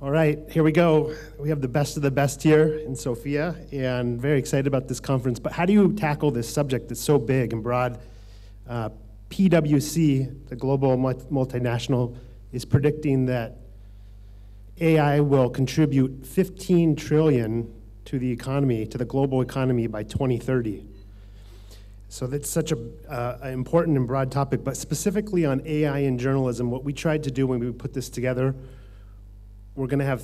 All right, here we go. We have the best of the best here in Sofia, and very excited about this conference. But how do you tackle this subject that's so big and broad? PwC, the global multinational, is predicting that AI will contribute 15 trillion to the economy, to the global economy by 2030. So that's such an important and broad topic, but specifically on AI in journalism, what we tried to do when we put this together, we're gonna have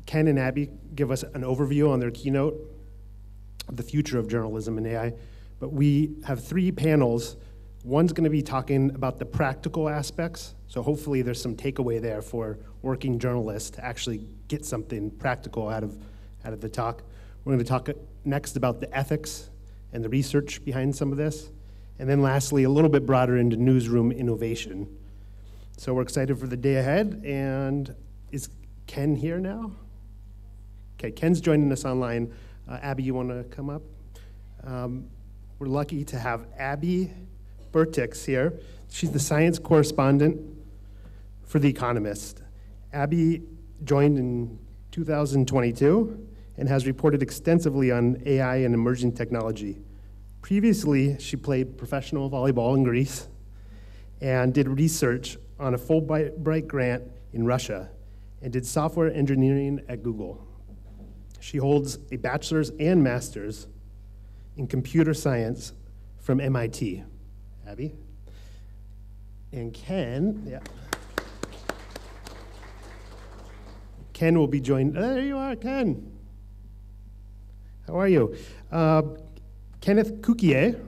Ken and Abby give us an overview on their keynote of the future of journalism and AI, but we have 3 panels. One's gonna be talking about the practical aspects, so hopefully there's some takeaway there for working journalists to actually get something practical out of the talk. We're gonna talk next about the ethics and the research behind some of this. And then lastly, a little bit broader into newsroom innovation. So we're excited for the day ahead, and is Ken here now? Okay, Ken's joining us online. Abby, you wanna come up? We're lucky to have Abby Bertics here. She's the science correspondent for The Economist. Abby joined in 2022 and has reported extensively on AI and emerging technology. Previously, she played professional volleyball in Greece and did research on a Fulbright grant in Russia and did software engineering at Google. She holds a bachelor's and master's in computer science from MIT. Abby? And Ken, yeah. Ken will be joined, there you are, Ken. How are you? Kenneth Cukier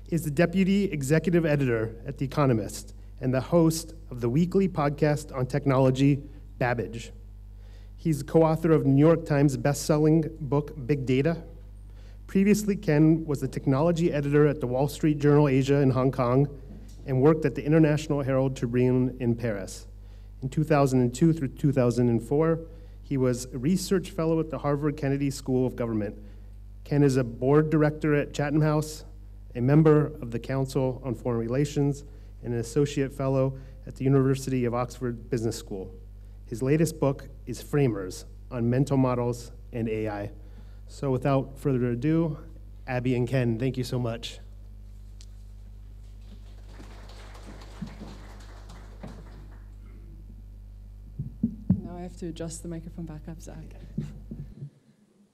is the Deputy Executive Editor at The Economist and the host of the weekly podcast on technology, Babbage. He's the co-author of New York Times best-selling book, Big Data. Previously, Ken was the technology editor at the Wall Street Journal Asia in Hong Kong and worked at the International Herald Tribune in Paris. In 2002 through 2004, he was a research fellow at the Harvard Kennedy School of Government. Ken is a board director at Chatham House, a member of the Council on Foreign Relations, and an associate fellow at the University of Oxford Business School. His latest book is Framers on Mental Models and AI. So without further ado, Abby and Ken, thank you so much. Now I have to adjust the microphone back up, Zach.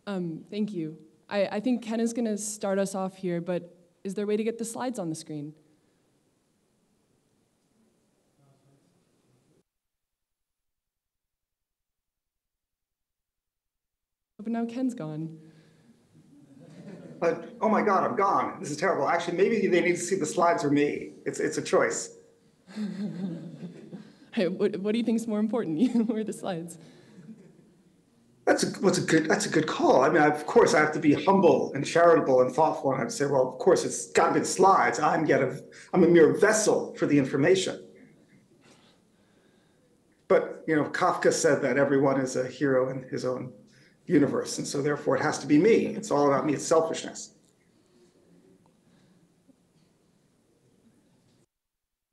Thank you. I think Ken is going to start us off here, but is there a way to get the slides on the screen? But now Ken's gone. But, oh my God, I'm gone. This is terrible. Actually, maybe they need to see the slides or me. It's a choice. Hey, what do you think is more important, you or the slides? That's a good call. I mean, of course, I have to be humble and charitable and thoughtful, and I'd say, well, of course, it's got to be the slides. I'm a mere vessel for the information. But you know, Kafka said that everyone is a hero in his own universe, and so therefore it has to be me. It's all about me. It's selfishness.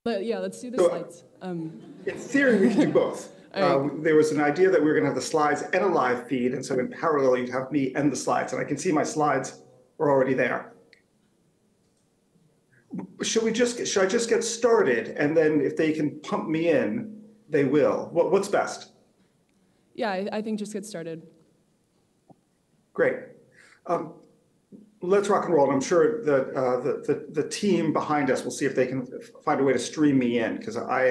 But yeah, let's do the slides. In theory, we can do both. Right. There was an idea that we were going to have the slides and a live feed, and so in parallel, you'd have me and the slides, and I can see my slides are already there. Should I just get started, and then if they can pump me in, they will? What's best? Yeah, I think just get started. Great. Let's rock and roll. And I'm sure that the team behind us will see if they can find a way to stream me in, because I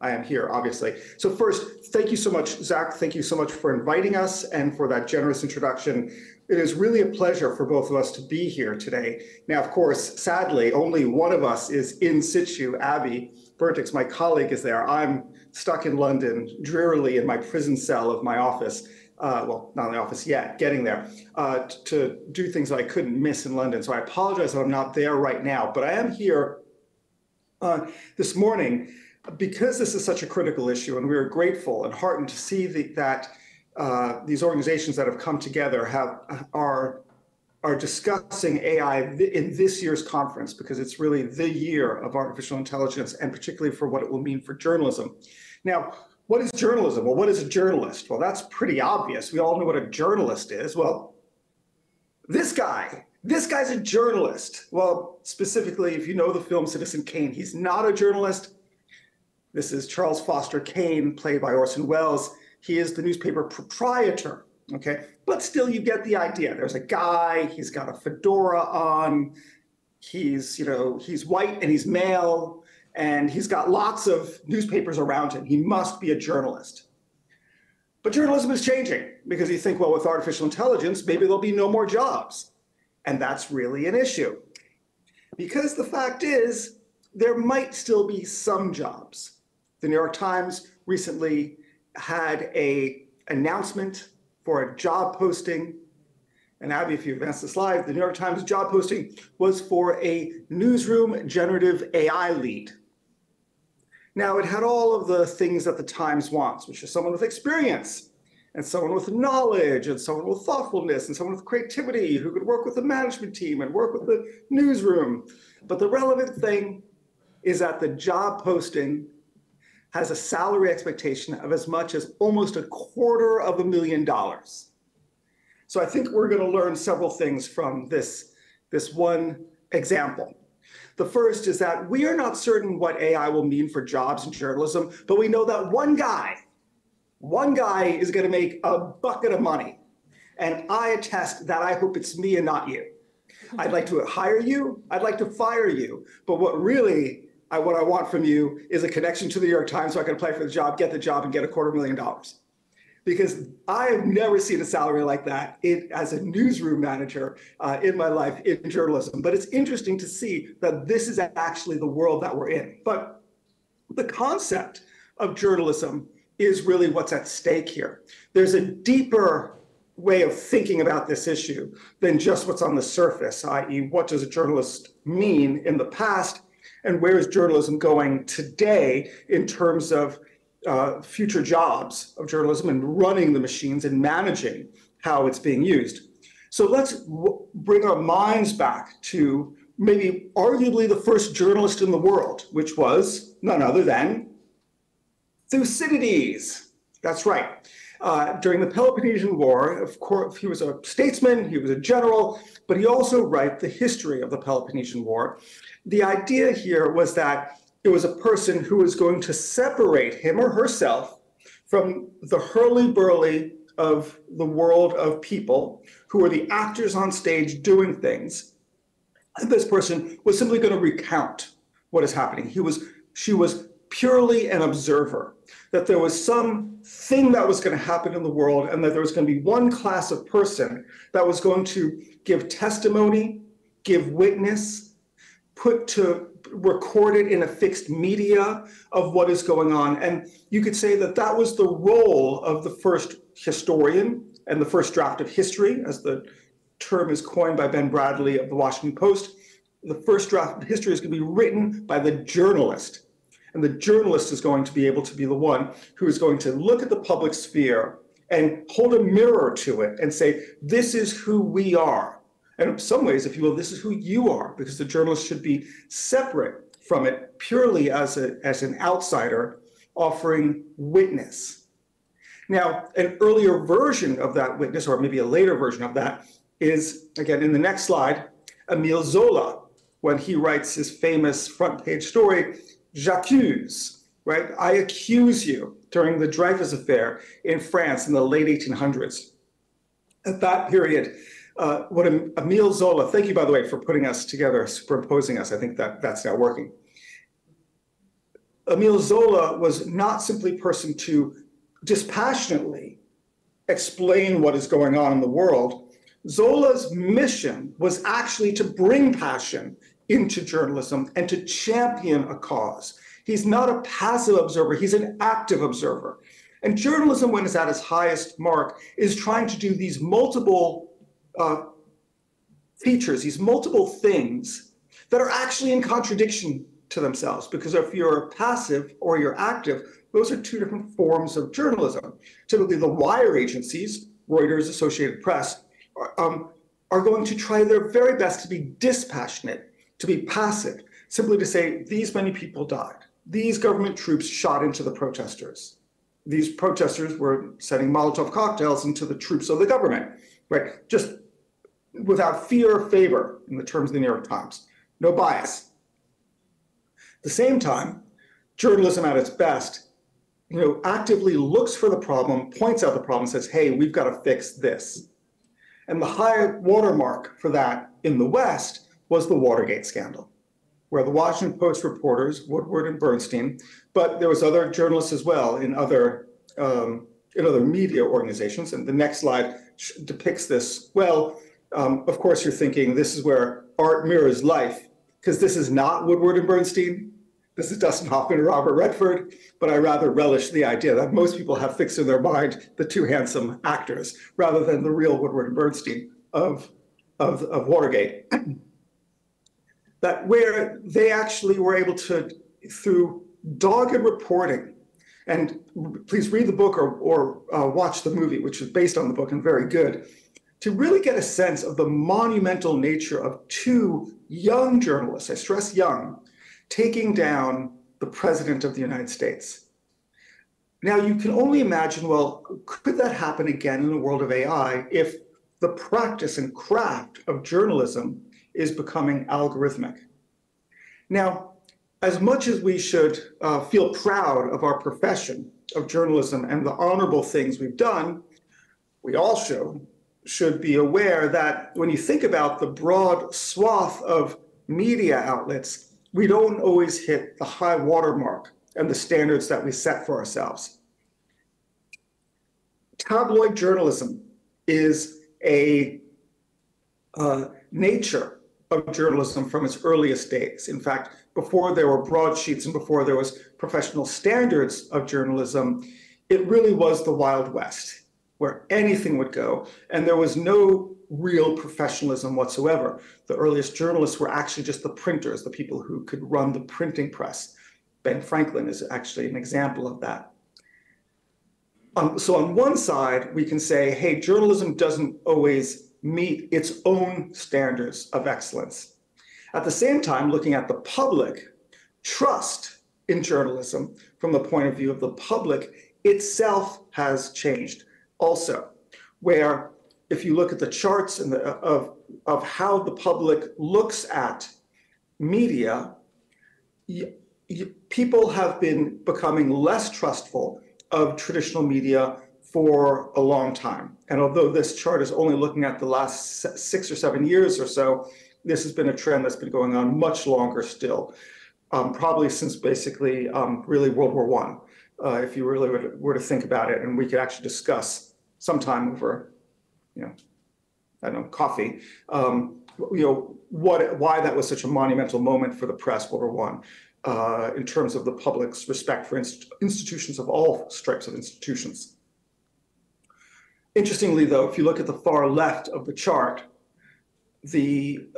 am here, obviously. So first, thank you so much, Zach. Thank you so much for inviting us and for that generous introduction. It is really a pleasure for both of us to be here today. Now, of course, sadly, only one of us is in situ. Abby Bertics, my colleague, is there. I'm stuck in London, drearily in my prison cell of my office. Well, not in the office yet, getting there, to do things that I couldn't miss in London. So I apologize that I'm not there right now, but I am here this morning because this is such a critical issue, and we are grateful and heartened to see that these organizations that have come together are discussing AI in this year's conference, because it's really the year of artificial intelligence, and particularly for what it will mean for journalism. Now, what is journalism? Well, what is a journalist? Well, that's pretty obvious. We all know what a journalist is. Well, this guy's a journalist. Well, specifically, if you know the film Citizen Kane, he's not a journalist. This is Charles Foster Kane, played by Orson Welles. He is the newspaper proprietor, okay? But still, you get the idea. There's a guy, he's got a fedora on, he's white and he's male, and he's got lots of newspapers around him. He must be a journalist. But journalism is changing because you think, well, with artificial intelligence, maybe there'll be no more jobs. And that's really an issue. Because the fact is, there might still be some jobs. The New York Times recently had an announcement for a job posting. And Abby, if you advance the slide, the New York Times job posting was for a newsroom generative AI lead. Now, it had all of the things that the Times wants, which is someone with experience, and someone with knowledge, and someone with thoughtfulness, and someone with creativity who could work with the management team and work with the newsroom. But the relevant thing is that the job posting has a salary expectation of as much as almost $250,000. So I think we're going to learn several things from this one example. The first is that we are not certain what AI will mean for jobs in journalism, but we know that one guy is going to make a bucket of money. And I attest that I hope it's me and not you. I'd like to hire you. I'd like to fire you. But what I want from you is a connection to the New York Times so I can apply for the job, get the job, and get $250,000. Because I have never seen a salary like that as a newsroom manager in my life in journalism. But it's interesting to see that this is actually the world that we're in. But the concept of journalism is really what's at stake here. There's a deeper way of thinking about this issue than just what's on the surface, i.e., what does a journalist mean in the past, and where is journalism going today in terms of future jobs of journalism and running the machines and managing how it's being used. So let's bring our minds back to maybe arguably the first journalist in the world, which was none other than Thucydides. That's right. During the Peloponnesian War, of course, he was a statesman, he was a general, but he also wrote the history of the Peloponnesian War. The idea here was that it was a person who was going to separate him or herself from the hurly-burly of the world of people who were the actors on stage doing things. And this person was simply going to recount what is happening. She was purely an observer, that there was something that was going to happen in the world and that there was going to be one class of person that was going to give testimony, give witness, record it in a fixed media of what is going on. And you could say that that was the role of the first historian and the first draft of history, as the term is coined by Ben Bradley of the Washington Post. The first draft of history is going to be written by the journalist. And the journalist is going to be able to be the one who is going to look at the public sphere and hold a mirror to it and say, this is who we are. And in some ways, if you will, this is who you are, because the journalist should be separate from it purely as an outsider offering witness. Now, an earlier version of that witness, or maybe a later version of that, is, again, in the next slide, Émile Zola, when he writes his famous front page story, J'accuse, right? I accuse you, during the Dreyfus affair in France in the late 1800s. At that period, what Émile Zola, thank you, by the way, for putting us together, superimposing us. I think that's now working. Émile Zola was not simply a person to dispassionately explain what is going on in the world. Zola's mission was actually to bring passion into journalism and to champion a cause. He's not a passive observer, he's an active observer. And journalism, when it's at its highest mark, is trying to do these multiple features, these multiple things that are actually in contradiction to themselves, because if you're passive or you're active, those are two different forms of journalism. Typically, the wire agencies, Reuters, Associated Press, are going to try their very best to be dispassionate, to be passive, simply to say, these many people died. These government troops shot into the protesters. these protesters were sending Molotov cocktails into the troops of the government, right? Just without fear or favor in the terms of the New York Times, no bias. At the same time, journalism at its best, actively looks for the problem, points out the problem, says, hey, we've got to fix this. And the high watermark for that in the West was the Watergate scandal, where the Washington Post reporters, Woodward and Bernstein, but there was other journalists as well in other media organizations. And the next slide depicts this. Well, of course, you're thinking this is where art mirrors life, because this is not Woodward and Bernstein. This is Dustin Hoffman and Robert Redford, but I rather relish the idea that most people have fixed in their mind the two handsome actors rather than the real Woodward and Bernstein of Watergate. That where they actually were able to, through dogged reporting, and please read the book or watch the movie, which is based on the book and very good, to really get a sense of the monumental nature of two young journalists, I stress young, taking down the president of the United States. Now, you can only imagine, well, could that happen again in the world of AI if the practice and craft of journalism is becoming algorithmic? Now, as much as we should feel proud of our profession of journalism and the honorable things we've done, we also should be aware that when you think about the broad swath of media outlets, we don't always hit the high watermark and the standards that we set for ourselves. Tabloid journalism is a nature of journalism from its earliest days. In fact, before there were broadsheets and before there was professional standards of journalism, it really was the Wild West, where anything would go, and there was no real professionalism whatsoever. The earliest journalists were actually just the printers, the people who could run the printing press. Ben Franklin is actually an example of that. So on one side, we can say, hey, journalism doesn't always meet its own standards of excellence. At the same time, looking at the public, trust in journalism from the point of view of the public itself has changed also, where if you look at the charts and of how the public looks at media, people have been becoming less trustful of traditional media for a long time. And although this chart is only looking at the last 6 or 7 years or so, this has been a trend that's been going on much longer still, probably since basically really World War I, if you really were to think about it, and we could actually discuss sometime over, I don't know, coffee, why that was such a monumental moment for the press, World War I, in terms of the public's respect for institutions of all stripes of institutions. Interestingly, though, if you look at the far left of the chart, the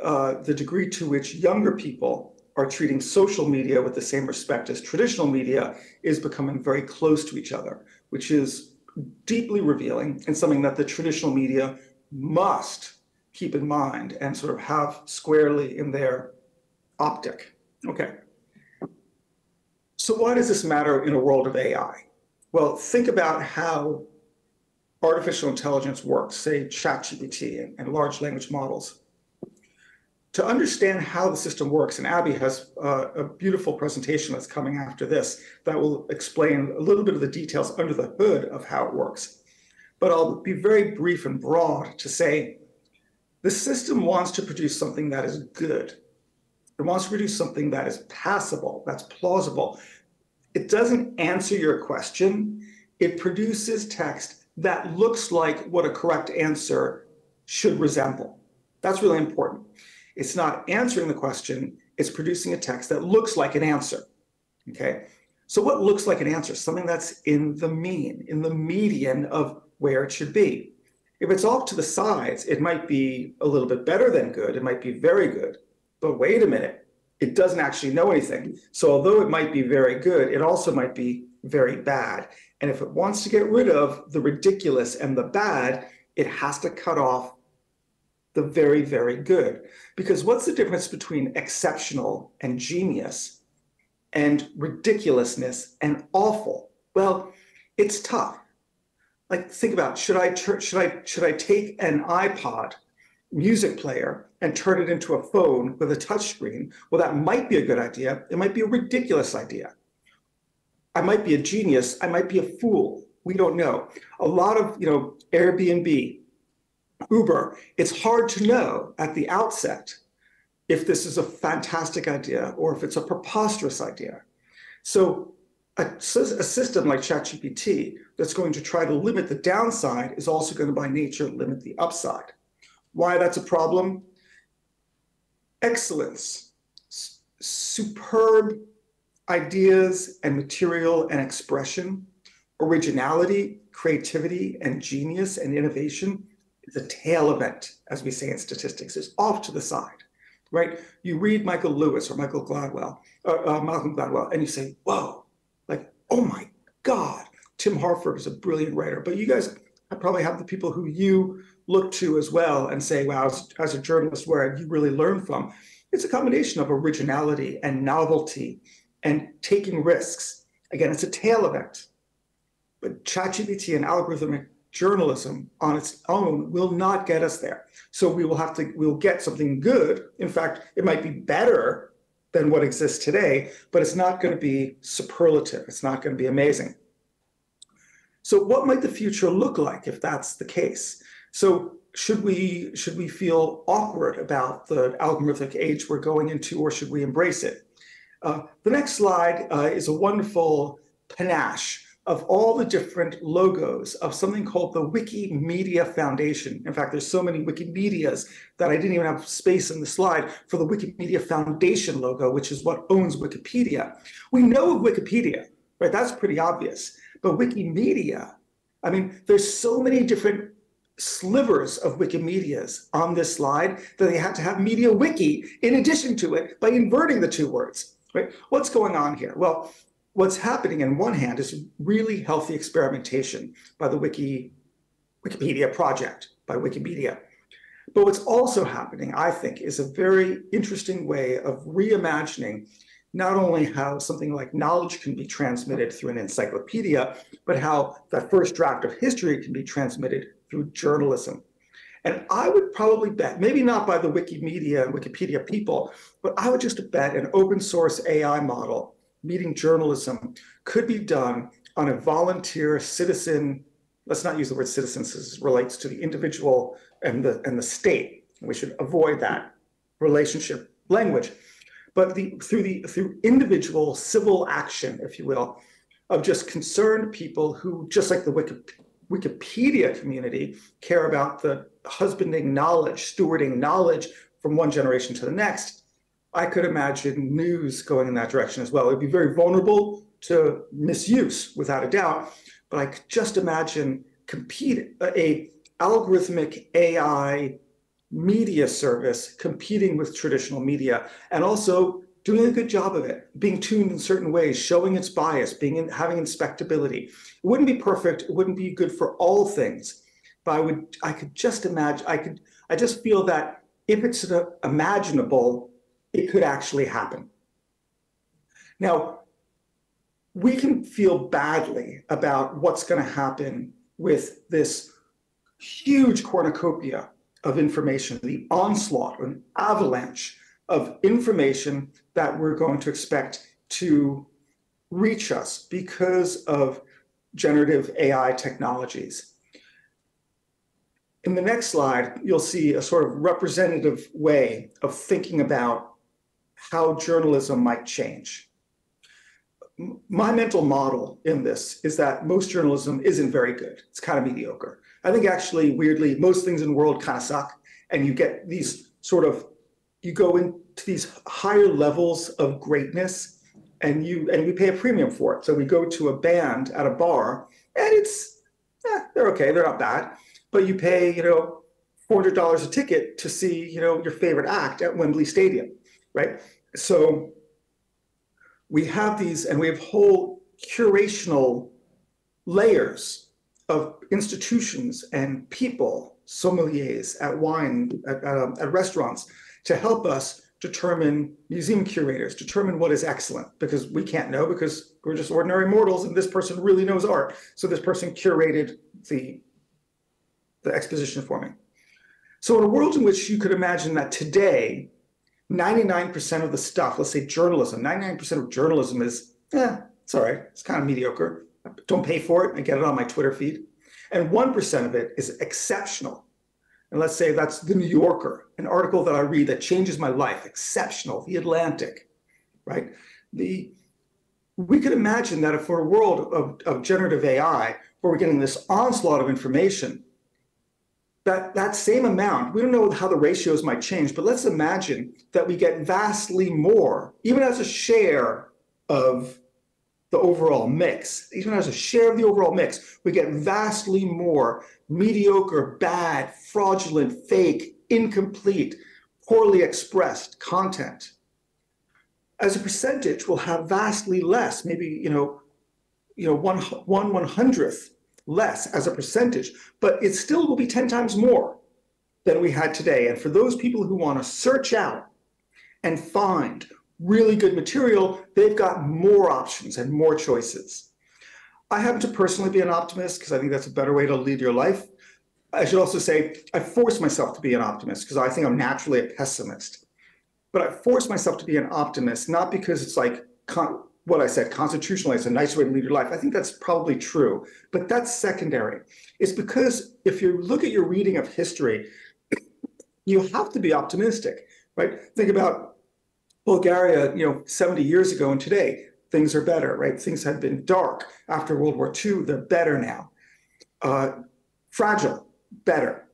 degree to which younger people are treating social media with the same respect as traditional media is becoming very close to each other, which is deeply revealing and something that the traditional media must keep in mind and sort of have squarely in their optic. Okay. So why does this matter in a world of AI? Well, think about how artificial intelligence works, say ChatGPT and large language models. To understand how the system works, and Abby has a beautiful presentation that's coming after this that will explain a little bit of the details under the hood of how it works. But I'll be very brief and broad to say the system wants to produce something that is good. It wants to produce something that is passable, that's plausible. It doesn't answer your question. It produces text that looks like what a correct answer should resemble. That's really important. It's not answering the question, it's producing a text that looks like an answer, okay? So what looks like an answer? Something that's in the mean, in the median of where it should be. If it's off to the sides, it might be a little bit better than good, it might be very good, but wait a minute, it doesn't actually know anything. So although it might be very good, it also might be very bad. And if it wants to get rid of the ridiculous and the bad, it has to cut off the very, very good. Because what's the difference between exceptional and genius and ridiculousness and awful? Well, It's tough. Like, think about, should I take an iPod music player and turn it into a phone with a touch screen? Well, that might be a good idea. It might be a ridiculous idea. I might be a genius. I might be a fool. We don't know. A lot of, Airbnb, Uber, it's hard to know at the outset if this is a fantastic idea or if it's a preposterous idea. So a system like ChatGPT that's going to try to limit the downside is also going to, by nature, limit the upside. Why that's a problem? Excellence, superb ideas and material and expression, originality, creativity, and genius and innovation is a tail event, as we say in statistics. It's off to the side, right? You read Michael Lewis or Malcolm Gladwell, and you say, whoa, like, oh my God, Tim Harford is a brilliant writer. But you guys probably have the people who you look to as well and say, wow, as a journalist, where have you really learned from? It's a combination of originality and novelty and taking risks. Again, it's a tail event. But ChatGPT and algorithmic journalism on its own will not get us there. So we'll get something good. In fact, it might be better than what exists today, but it's not going to be superlative. It's not going to be amazing. So what might the future look like if that's the case? So should we feel awkward about the algorithmic age we're going into, or should we embrace it? The next slide is a wonderful panache of all the different logos of something called the Wikimedia Foundation. In fact, there's so many Wikimedias that I didn't even have space in the slide for the Wikimedia Foundation logo, which is what owns Wikipedia. We know of Wikipedia, right? That's pretty obvious. But Wikimedia, I mean, there's so many different slivers of Wikimedias on this slide that they had to have Media Wiki in addition to it by inverting the two words, right? What's going on here? Well, what's happening in one hand is really healthy experimentation by the Wikipedia project, by Wikimedia. But what's also happening, I think, is a very interesting way of reimagining not only how something like knowledge can be transmitted through an encyclopedia, but how that first draft of history can be transmitted through journalism. And I would probably bet, maybe not by the Wikimedia and Wikipedia people, but I would just bet an open source AI model meeting journalism could be done on a volunteer citizen, let's not use the word citizen since it relates to the individual and the state. We should avoid that relationship language. But through individual civil action, if you will, of just concerned people who, just like the Wikipedia community, care about the husbanding knowledge, stewarding knowledge from one generation to the next, I could imagine news going in that direction as well. It'd be very vulnerable to misuse, without a doubt, but I could just imagine a algorithmic AI media service competing with traditional media, and also doing a good job of it, being tuned in certain ways, showing its bias, having inspectability. It wouldn't be perfect, it wouldn't be good for all things, but I could just imagine, I just feel that if it's imaginable, it could actually happen. Now, we can feel badly about what's going to happen with this huge cornucopia of information, the onslaught, an avalanche of information that we're going to expect to reach us because of generative AI technologies. In the next slide, you'll see a sort of representative way of thinking about how journalism might change. My mental model in this is that most journalism isn't very good. It's kind of mediocre. I think actually, weirdly, most things in the world kind of suck, and you get these you go into these higher levels of greatness, and we pay a premium for it. So we go to a band at a bar, and they're okay, they're not bad, but you pay, $400 a ticket to see, your favorite act at Wembley Stadium, right? So we have these, and we have whole curational layers of institutions and people, sommeliers at wine, at restaurants, to help us determine, museum curators determine what is excellent, because we can't know, because we're just ordinary mortals and this person really knows art. So this person curated the exposition for me. So in a world in which you could imagine that today, 99% of the stuff, let's say journalism, 99% of journalism is, it's all right, it's kind of mediocre. Don't pay for it, I get it on my Twitter feed. And 1% of it is exceptional. And let's say that's the New Yorker, an article that I read that changes my life, exceptional, the Atlantic, right? We could imagine that if we're a world of generative AI, where we're getting this onslaught of information, that same amount, we don't know how the ratios might change, but let's imagine that we get vastly more, even as a share of the overall mix, even as a share of the overall mix, we get vastly more mediocre, bad, fraudulent, fake, incomplete, poorly expressed content. As a percentage, we'll have vastly less, maybe one 100th less as a percentage, but it still will be 10 times more than we had today. And for those people who want to search out and find really good material, they've got more options and more choices. I happen to personally be an optimist because I think that's a better way to lead your life. I should also say I force myself to be an optimist because I think I'm naturally a pessimist. But I force myself to be an optimist, not because it's like what I said, constitutionally, it's a nice way to lead your life. I think that's probably true, but that's secondary. It's because if you look at your reading of history, you have to be optimistic, right? Think about Bulgaria, 70 years ago and today, things are better, right? Things had been dark after World War II, they're better now. Fragile, better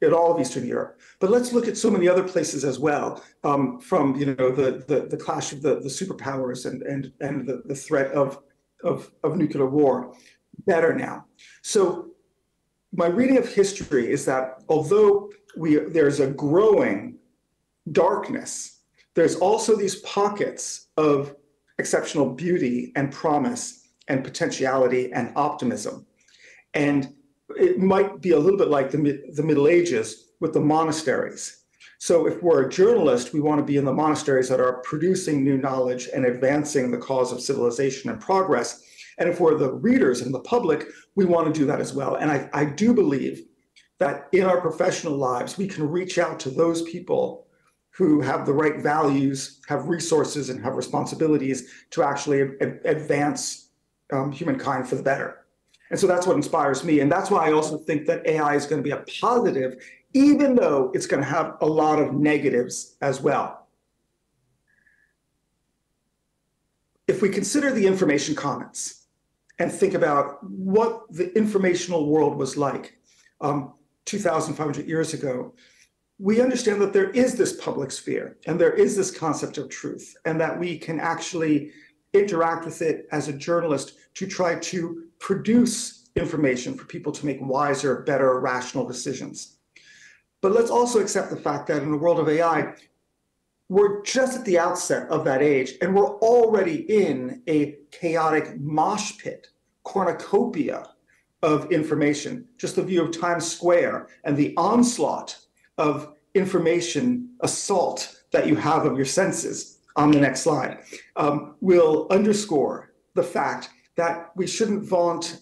in all of Eastern Europe. But let's look at so many other places as well, from the clash of the superpowers and the threat of nuclear war, better now. So my reading of history is that although there's a growing darkness, there's also these pockets of exceptional beauty and promise and potentiality and optimism. And it might be a little bit like the Middle Ages with the monasteries. So if we're a journalist, we want to be in the monasteries that are producing new knowledge and advancing the cause of civilization and progress. And if we're the readers and the public, we want to do that as well. And I do believe that in our professional lives, we can reach out to those people who have the right values, have resources, and have responsibilities to actually advance humankind for the better. And so that's what inspires me. And that's why I also think that AI is going to be a positive, even though it's going to have a lot of negatives as well. If we consider the information commons and think about what the informational world was like 2,500 years ago, we understand that there is this public sphere and there is this concept of truth, and that we can actually interact with it as a journalist to try to produce information for people to make wiser, better, rational decisions. But let's also accept the fact that in the world of AI, we're just at the outset of that age, and we're already in a chaotic mosh pit, cornucopia of information. Just the view of Times Square and the onslaught of information assault that you have of your senses on the next slide will underscore the fact that we shouldn't vaunt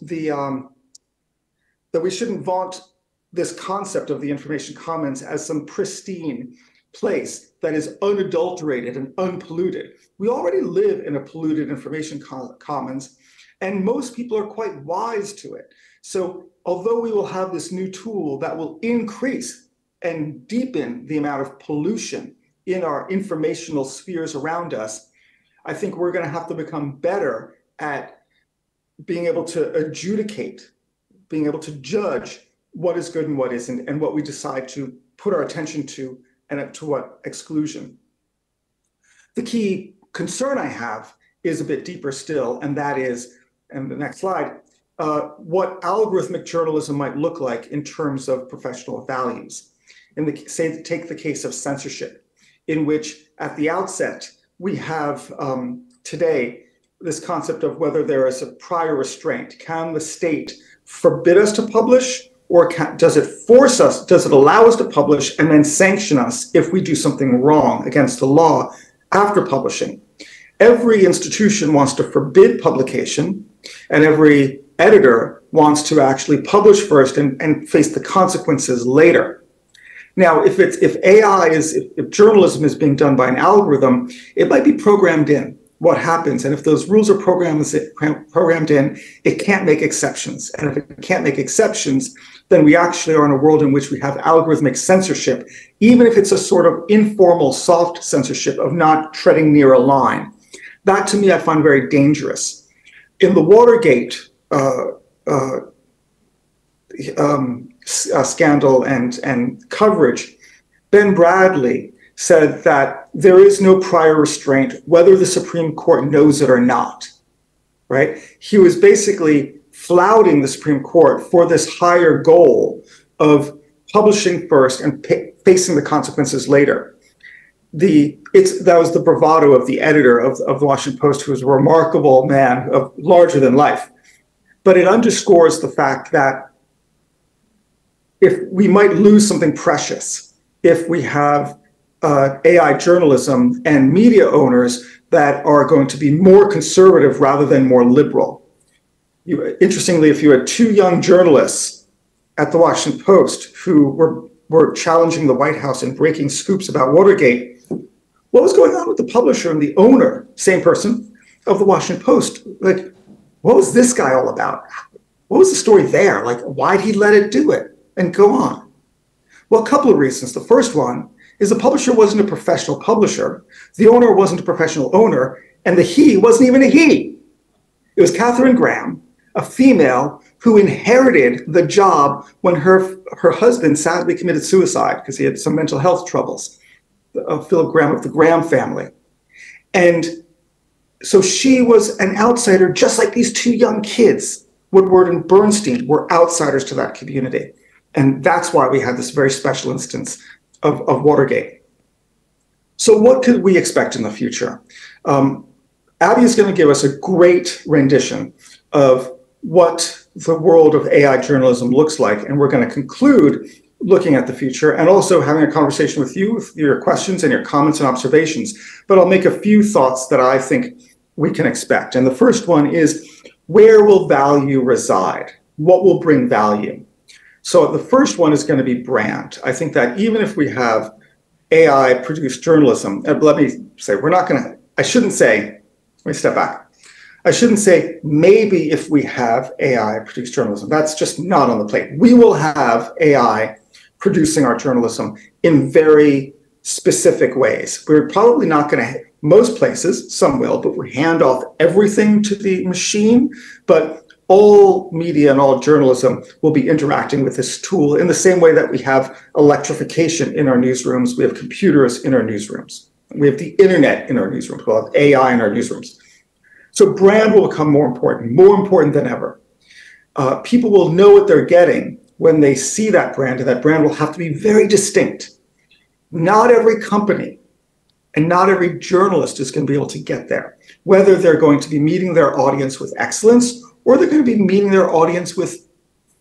this concept of the information commons as some pristine place that is unadulterated and unpolluted. We already live in a polluted information commons, and most people are quite wise to it. So although we will have this new tool that will increase and deepen the amount of pollution in our informational spheres around us, I think we're going to have to become better at being able to adjudicate, being able to judge what is good and what isn't, and what we decide to put our attention to and to what exclusion. The key concern I have is a bit deeper still, and that is, and the next slide, what algorithmic journalism might look like in terms of professional values. Take the case of censorship, in which at the outset, we have today this concept of whether there is a prior restraint. Can the state forbid us to publish, or does it force us, does it allow us to publish and then sanction us if we do something wrong against the law after publishing? Every institution wants to forbid publication, and every editor wants to actually publish first and face the consequences later. Now, if journalism is being done by an algorithm, it might be programmed in what happens. And if those rules are programmed in, it can't make exceptions. And if it can't make exceptions, then we actually are in a world in which we have algorithmic censorship, even if it's a sort of informal, soft censorship of not treading near a line. That, to me, I find very dangerous. In the Watergate scandal and coverage, Ben Bradley said that there is no prior restraint, whether the Supreme Court knows it or not, right? He was basically flouting the Supreme Court for this higher goal of publishing first and facing the consequences later. That was the bravado of the editor of the Washington Post, who was a remarkable man, of larger than life. But it underscores the fact that if we might lose something precious if we have AI journalism and media owners that are going to be more conservative rather than more liberal. Interestingly, if you had two young journalists at the Washington Post who were challenging the White House and breaking scoops about Watergate, what was going on with the publisher and the owner, same person, of the Washington Post? Like, what was this guy all about? What was the story there? Like, why'd he let it do it and go on? Well, a couple of reasons. The first one is the publisher wasn't a professional publisher. The owner wasn't a professional owner. And the he wasn't even a he. It was Katharine Graham, a female who inherited the job when her husband sadly committed suicide because he had some mental health troubles, Philip Graham of the Graham family. And so she was an outsider, just like these two young kids, Woodward and Bernstein, were outsiders to that community. And that's why we had this very special instance of Watergate. So what could we expect in the future? Abby is going to give us a great rendition of what the world of AI journalism looks like. And we're going to conclude looking at the future and also having a conversation with you, with your questions and your comments and observations. But I'll make a few thoughts that I think we can expect. And the first one is, where will value reside? What will bring value? So the first one is going to be brand. I think that even if we have AI-produced journalism, let me say, I shouldn't say, let me step back. I shouldn't say maybe if we have AI-produced journalism. That's just not on the plate. We will have AI producing our journalism in very specific ways. We're probably not going to, most places, some will, but we hand off everything to the machine. But all media and all journalism will be interacting with this tool in the same way that we have electrification in our newsrooms. We have computers in our newsrooms. We have the internet in our newsrooms. We'll have AI in our newsrooms. So brand will become more important than ever. People will know what they're getting when they see that brand, and that brand will have to be very distinct. Not every company and not every journalist is going to be able to get there, whether they're going to be meeting their audience with excellence or they're going to be meeting their audience with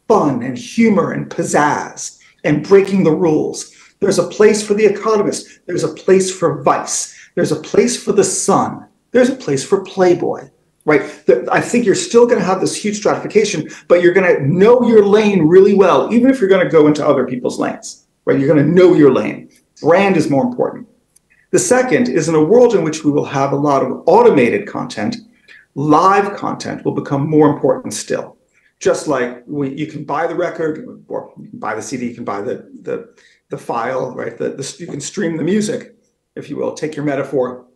fun and humor and pizzazz and breaking the rules. There's a place for The Economist. There's a place for Vice. There's a place for The Sun. There's a place for Playboy, right? I think you're still going to have this huge stratification, but you're going to know your lane really well, even if you're going to go into other people's lanes, right? You're going to know your lane. Brand is more important. The second is, in a world in which we will have a lot of automated content, live content will become more important still. Just like you can buy the record, or you can buy the CD, you can buy the file, right? You can stream the music, if you will, take your metaphor.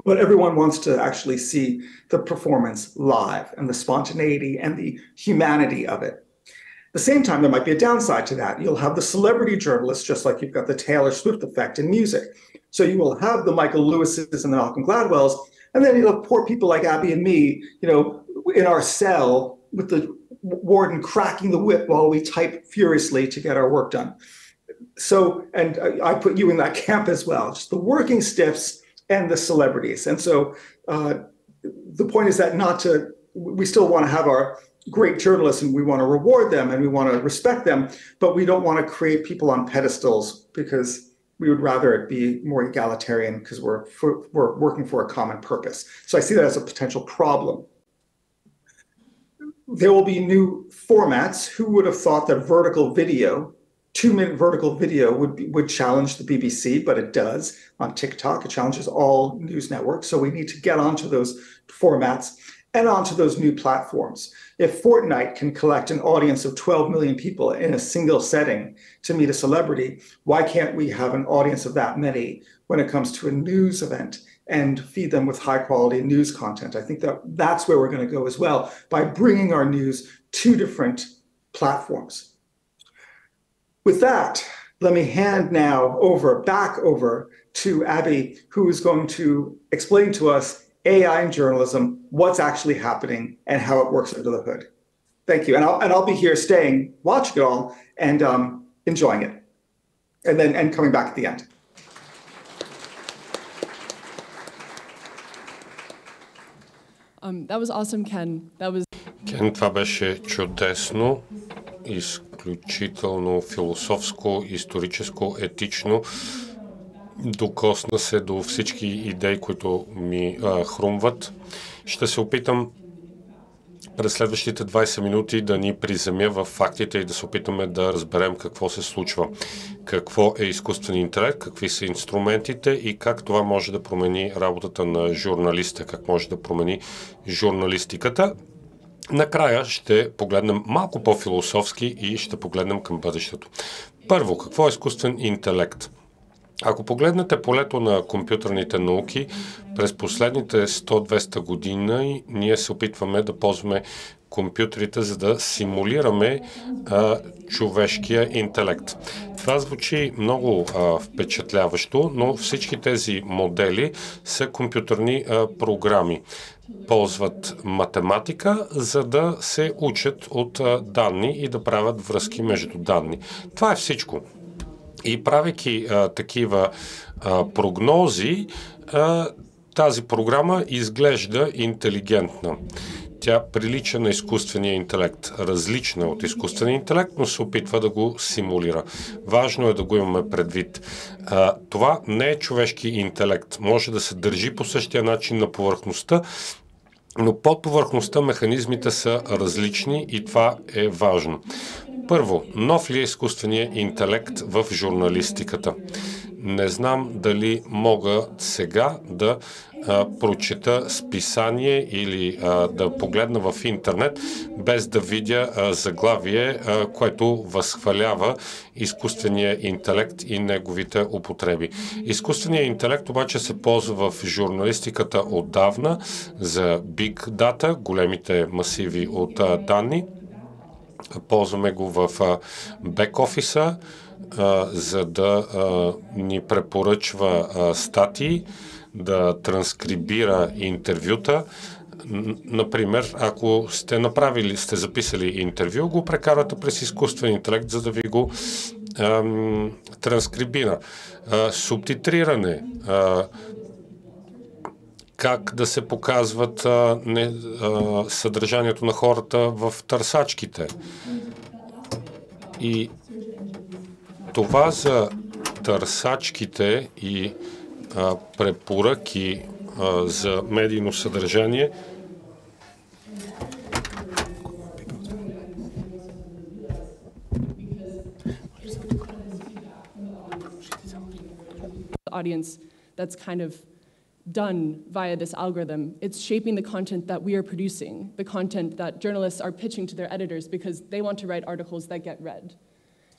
But everyone wants to actually see the performance live and the spontaneity and the humanity of it. At the same time, there might be a downside to that. You'll have the celebrity journalists, just like you've got the Taylor Swift effect in music. So you will have the Michael Lewis's and the Malcolm Gladwell's, and then you'll have poor people like Abby and me, in our cell with the warden cracking the whip while we type furiously to get our work done. So, and I put you in that camp as well, just the working stiffs and the celebrities. And so the point is that we still want to have our great journalists and we want to reward them and we want to respect them, but we don't want to create people on pedestals because we would rather it be more egalitarian because we're working for a common purpose. So I see that as a potential problem. There will be new formats. Who would have thought that vertical video, 2-minute vertical video would challenge the BBC, but it does on TikTok. It challenges all news networks. So we need to get onto those formats and onto those new platforms. If Fortnite can collect an audience of 12 million people in a single setting to meet a celebrity, why can't we have an audience of that many when it comes to a news event and feed them with high quality news content? I think that that's where we're going to go as well, by bringing our news to different platforms. With that, let me hand now back over to Abby, who is going to explain to us AI in journalism, what's actually happening, and how it works under the hood. Thank you. And I'll be here staying, watching it all, and enjoying it, and coming back at the end. That was awesome, Ken. Кен, това беше чудесно, изключително философско, историческо, етично. Докосна се до всички идеи, които ми хрумват. Ще се опитам през следващите 20 минути да ни приземя в фактите и да се опитаме да разберем какво се случва. Какво е изкуствен интелект, какви са инструментите и как това може да промени работата на журналиста, как може да промени журналистиката. Накрая ще погледнем малко по-философски и ще погледнем към бъдещето. Първо, какво е изкуствен интелект? Ако погледнете полето на компютърните науки, през последните 100-200 години ние се опитваме да ползваме компютрите, за да симулираме човешкия интелект. Това звучи много впечатляващо, но всички тези модели са компютърни програми. Ползват математика, за да се учат от данни и да правят връзки между данни. Това е всичко. И правейки такива прогнози, тази програма изглежда интелигентна. Тя прилича на изкуствения интелект, различна от изкуствения интелект, но се опитва да го симулира. Важно е да го имаме предвид. Това не е човешки интелект. Може да се държи по същия начин на повърхността, но под повърхността механизмите са различни и това е важно. Първо, нов ли е изкуственият интелект в журналистиката? Не знам дали мога сега да прочета списание или да погледна в интернет, без да видя заглавие, което възхвалява изкуствения интелект и неговите употреби. Изкуственият интелект обаче се ползва в журналистиката отдавна за Big Data, големите масиви от данни. Ползваме го в бек-офиса, за да ни препоръчва статии, да транскрибира интервюта. Например, ако сте записали интервю, го прекарвате през изкуствен интелект, за да ви го транскрибира. Субтитриране, как да се показват съдържанието на хората в търсачките. И това за търсачките и препоръки за медийно съдържание audience that's kind of done via this algorithm. It's shaping the content that we are producing, the content that journalists are pitching to their editors because they want to write articles that get read.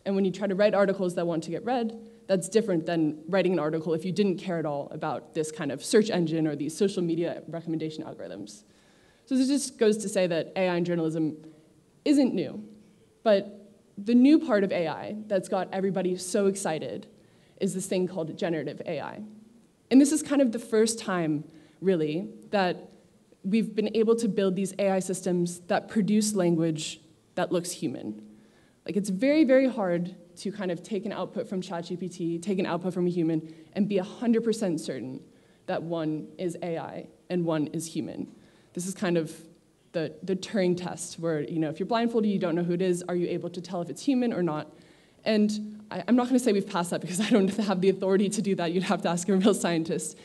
And when you try to write articles that want to get read, that's different than writing an article if you didn't care at all about this kind of search engine or these social media recommendation algorithms. So this just goes to say that AI in journalism isn't new, but the new part of AI that's got everybody so excited is this thing called generative AI. And this is kind of the first time, really, that we've been able to build these AI systems that produce language that looks human. Like, it's very, very hard to kind of take an output from ChatGPT, take an output from a human, and be 100% certain that one is AI and one is human. This is kind of the Turing test, where if you're blindfolded, you don't know who it is, are you able to tell if it's human or not? And I'm not going to say we've passed that because I don't have the authority to do that. You'd have to ask a real scientist.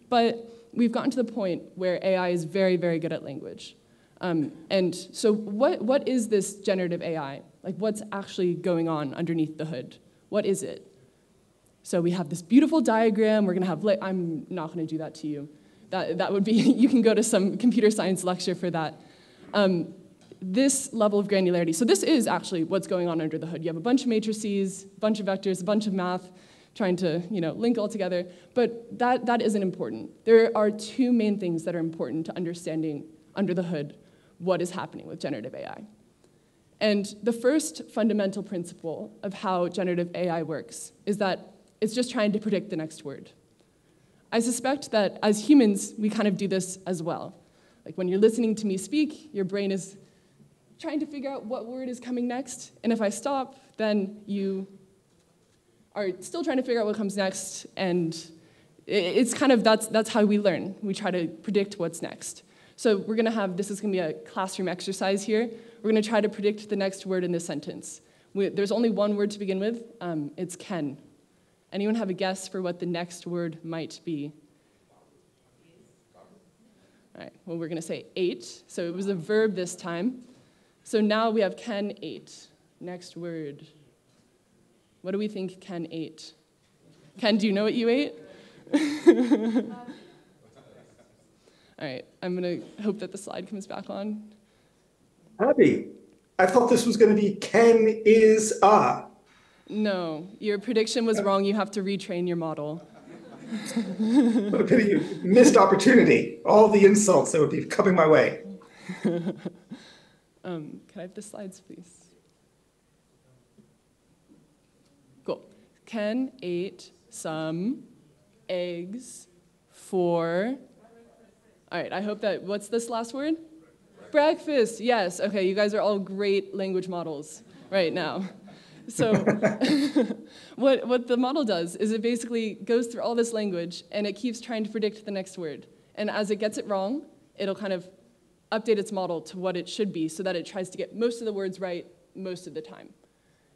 But we've gotten to the point where AI is very, very good at language. And so what is this generative AI? Like, what's actually going on underneath the hood? What is it? So we have this beautiful diagram. We're going to have, I'm not going to do that to you. That would be, you can go to some computer science lecture for that. This level of granularity. So this is actually what's going on under the hood. You have a bunch of matrices, a bunch of vectors, a bunch of math, trying to link all together. But that isn't important. There are two main things that are important to understanding under the hood what is happening with generative AI. And the first fundamental principle of how generative AI works is that it's just trying to predict the next word. I suspect that as humans, we kind of do this as well. Like when you're listening to me speak, your brain is trying to figure out what word is coming next. And if I stop, then you are still trying to figure out what comes next. And it's kind of, that's how we learn. We try to predict what's next. So we're going to have, this is going to be a classroom exercise here. We're going to try to predict the next word in this sentence. There's only one word to begin with. It's can. Anyone have a guess for what the next word might be? All right, well, we're going to say ate. So it was a verb this time. So now we have Ken ate. Next word. What do we think Ken ate? Ken, do you know what you ate? All right, I'm going to hope that the slide comes back on. Abby, I thought this was going to be Ken is a. No, your prediction was wrong. You have to retrain your model. What a pity, you missed opportunity. All the insults that would be coming my way. Can I have the slides, please? Cool. Ken ate some eggs for... All right, I hope that... What's this last word? Breakfast. Yes. Okay, you guys are all great language models right now. So what the model does is it basically goes through all this language, and it keeps trying to predict the next word. And as it gets it wrong, it'll kind of update its model to what it should be so that it tries to get most of the words right most of the time.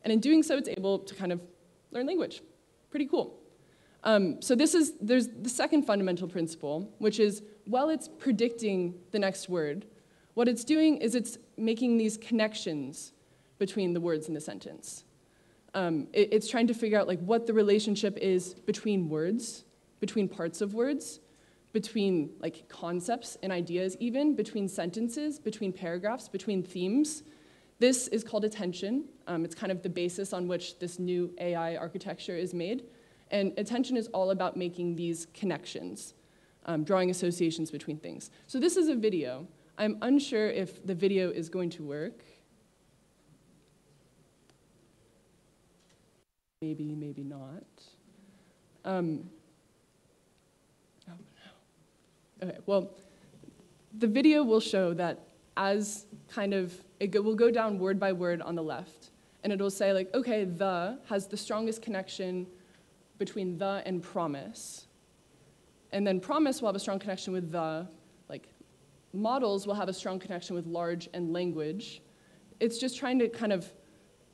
And in doing so, it's able to kind of learn language. Pretty cool. So there's the second fundamental principle, which is while it's predicting the next word, what it's doing is it's making these connections between the words in the sentence. It's trying to figure out like what the relationship is between words, between parts of words, between like concepts and ideas even, between sentences, between paragraphs, between themes. This is called attention. It's kind of the basis on which this new AI architecture is made. And attention is all about making these connections, drawing associations between things. So this is a video. I'm unsure if the video is going to work. Maybe, maybe not. Oh, no. Okay, well, the video will show that as kind of, will go down word by word on the left, and it'll say like, okay, the has the strongest connection between the and promise. And then promise will have a strong connection with the, like models will have a strong connection with large and language. It's just trying to kind of,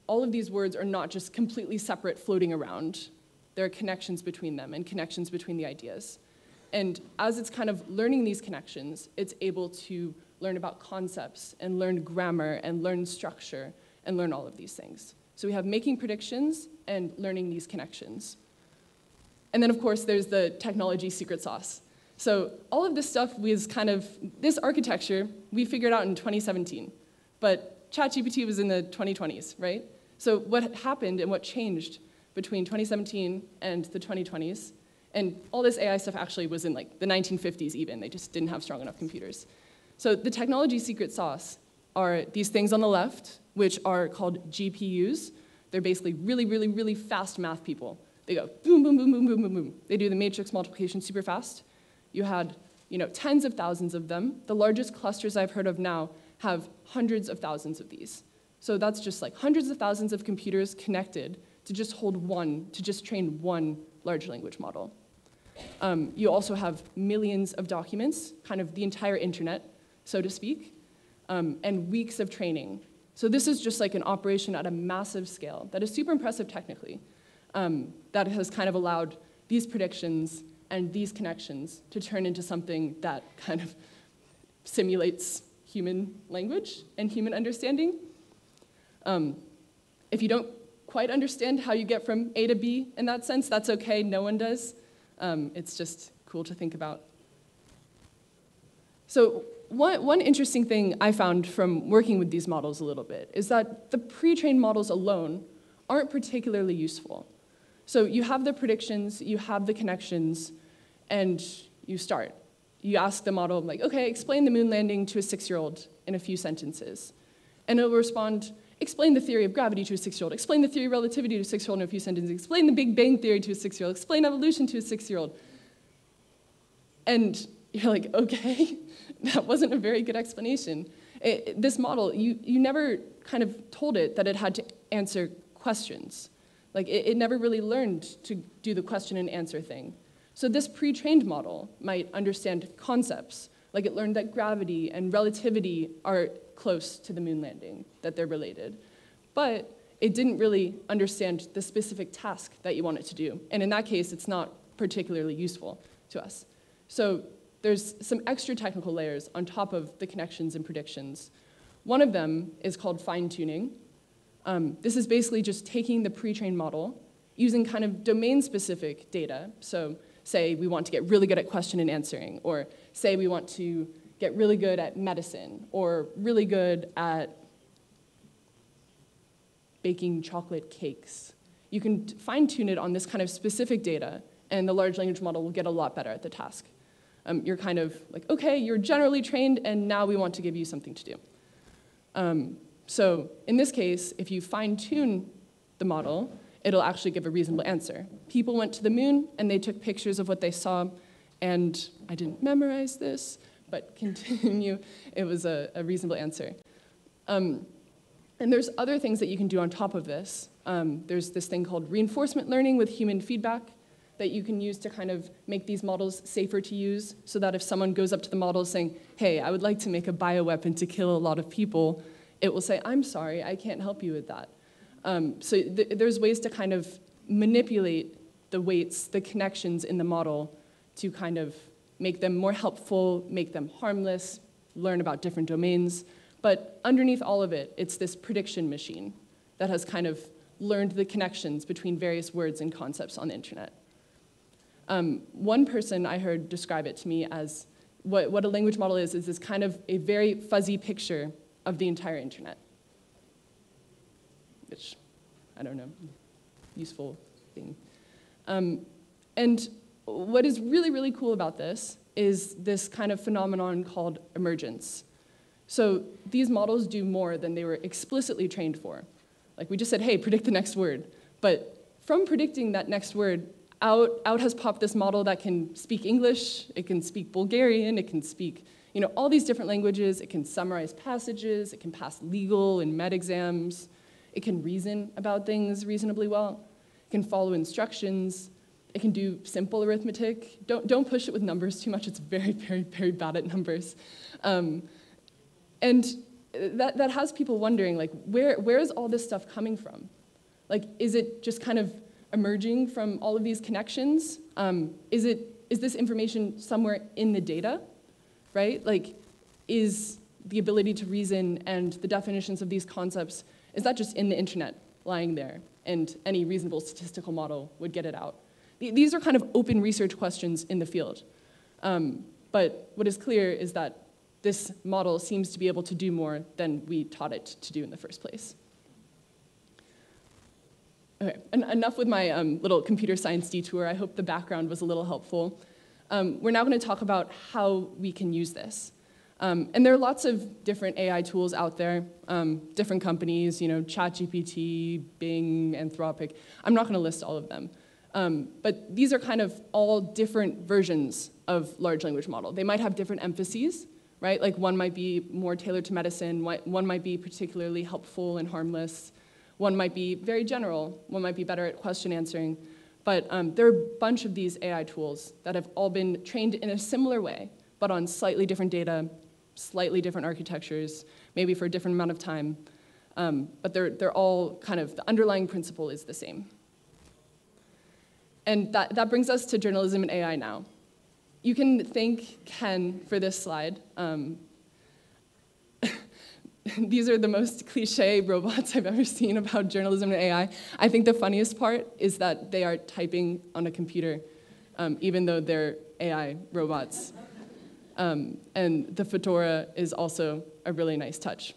all of these words are not just completely separate floating around. There are connections between them and connections between the ideas. And as it's kind of learning these connections, it's able to learn about concepts and learn grammar and learn structure and learn all of these things. So we have making predictions and learning these connections. And then, of course, there's the technology secret sauce. So all of this stuff was kind of, this architecture, we figured out in 2017. But ChatGPT was in the 2020s, right? So what happened and what changed between 2017 and the 2020s, and all this AI stuff actually was in like the 1950s even. They just didn't have strong enough computers. So the technology secret sauce are these things on the left, which are called GPUs. They're basically really, really, really fast math people. They go boom, boom, boom, boom, boom, boom, boom. They do the matrix multiplication super fast. You had tens of thousands of them. The largest clusters I've heard of now have hundreds of thousands of these. So that's just like hundreds of thousands of computers connected to just hold one, to just train one large language model. You also have millions of documents, kind of the entire internet, so to speak. and weeks of training. So this is just like an operation at a massive scale that is super impressive technically, that has kind of allowed these predictions and these connections to turn into something that kind of simulates human language and human understanding. If you don't quite understand how you get from A to B in that sense, that's okay, no one does. It's just cool to think about. So one interesting thing I found from working with these models a little bit is that the pre-trained models alone aren't particularly useful. So you have the predictions, you have the connections, and you start. You ask the model, like, okay, explain the moon landing to a 6-year-old in a few sentences. And it'll respond, explain the theory of gravity to a 6-year-old, explain the theory of relativity to a 6-year-old in a few sentences, explain the Big Bang theory to a 6-year-old, explain evolution to a 6-year-old. And you're like, okay, that wasn't a very good explanation. This model, you never kind of told it that it had to answer questions. Like, it never really learned to do the question and answer thing. So this pre-trained model might understand concepts, like it learned that gravity and relativity are close to the moon landing, that they're related. But it didn't really understand the specific task that you want it to do. And in that case, it's not particularly useful to us. So there's some extra technical layers on top of the connections and predictions. One of them is called fine-tuning. This is basically just taking the pre-trained model, using kind of domain-specific data. So say we want to get really good at question and answering, or say we want to get really good at medicine, or really good at baking chocolate cakes. You can fine-tune it on this kind of specific data, and the large language model will get a lot better at the task. You're kind of like, okay, you're generally trained, and now we want to give you something to do. So in this case, if you fine-tune the model, it'll actually give a reasonable answer. People went to the moon, and they took pictures of what they saw, and I didn't memorize this, but continue. It was a reasonable answer. And there's other things that you can do on top of this. There's this thing called reinforcement learning with human feedback that you can use to kind of make these models safer to use, so that if someone goes up to the model saying, hey, I would like to make a bioweapon to kill a lot of people, it will say, I'm sorry, I can't help you with that. So there's ways to kind of manipulate the weights, the connections in the model to kind of make them more helpful, make them harmless, learn about different domains. But underneath all of it, it's this prediction machine that has kind of learned the connections between various words and concepts on the internet. One person I heard describe it to me as what a language model is this kind of a very fuzzy picture of the entire internet. Which, I don't know, useful thing. And what is really, really cool about this is this kind of phenomenon called emergence. So these models do more than they were explicitly trained for. Like we just said, hey, predict the next word. But from predicting that next word, out has popped this model that can speak English, it can speak Bulgarian, it can speak all these different languages, it can summarize passages, it can pass legal and med exams, it can reason about things reasonably well, it can follow instructions, it can do simple arithmetic. Don't push it with numbers too much, it's very, very, very bad at numbers. And that has people wondering, like, where is all this stuff coming from? Like, is it just kind of emerging from all of these connections? Is this information somewhere in the data, right? Like, is the ability to reason and the definitions of these concepts, is that just in the internet lying there, and any reasonable statistical model would get it out? These are kind of open research questions in the field. But what is clear is that this model seems to be able to do more than we taught it to do in the first place. Okay, enough with my little computer science detour. I hope the background was a little helpful. We're now going to talk about how we can use this. And there are lots of different AI tools out there, different companies, ChatGPT, Bing, Anthropic. I'm not going to list all of them. But these are kind of all different versions of large language model. They might have different emphases, right? Like one might be more tailored to medicine, one might be particularly helpful and harmless, one might be very general, one might be better at question answering. But there are a bunch of these AI tools that have all been trained in a similar way, but on slightly different data, slightly different architectures, maybe for a different amount of time, but they're all kind of, the underlying principle is the same. And that brings us to journalism and AI now. You can thank Ken for this slide. These are the most cliche robots I've ever seen about journalism and AI. I think the funniest part is that they are typing on a computer, even though they're AI robots. And the fedora is also a really nice touch.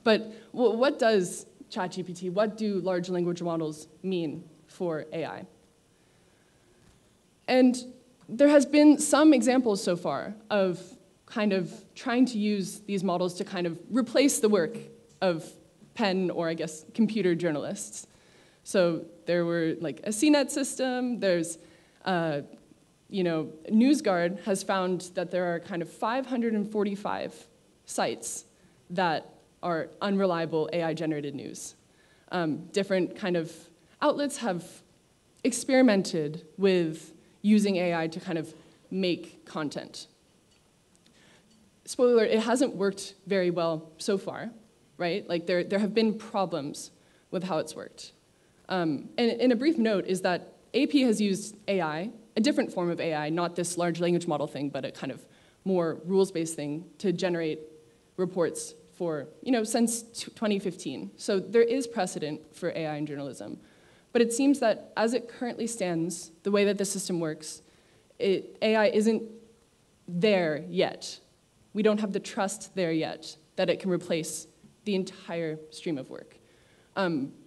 But what does ChatGPT, what do large language models mean for AI? And there has been some examples so far of kind of trying to use these models to kind of replace the work of pen or, I guess, computer journalists. So there were like a CNET system, there's, NewsGuard has found that there are kind of 545 sites that are unreliable AI-generated news. Different kind of outlets have experimented with using AI to kind of make content. Spoiler alert, it hasn't worked very well so far, right? Like there have been problems with how it's worked. And a brief note is that AP has used AI, a different form of AI, not this large language model thing, but a kind of more rules-based thing to generate reports for, since 2015. So there is precedent for AI in journalism. But it seems that as it currently stands, the way that the system works, AI isn't there yet. We don't have the trust there yet that it can replace the entire stream of work.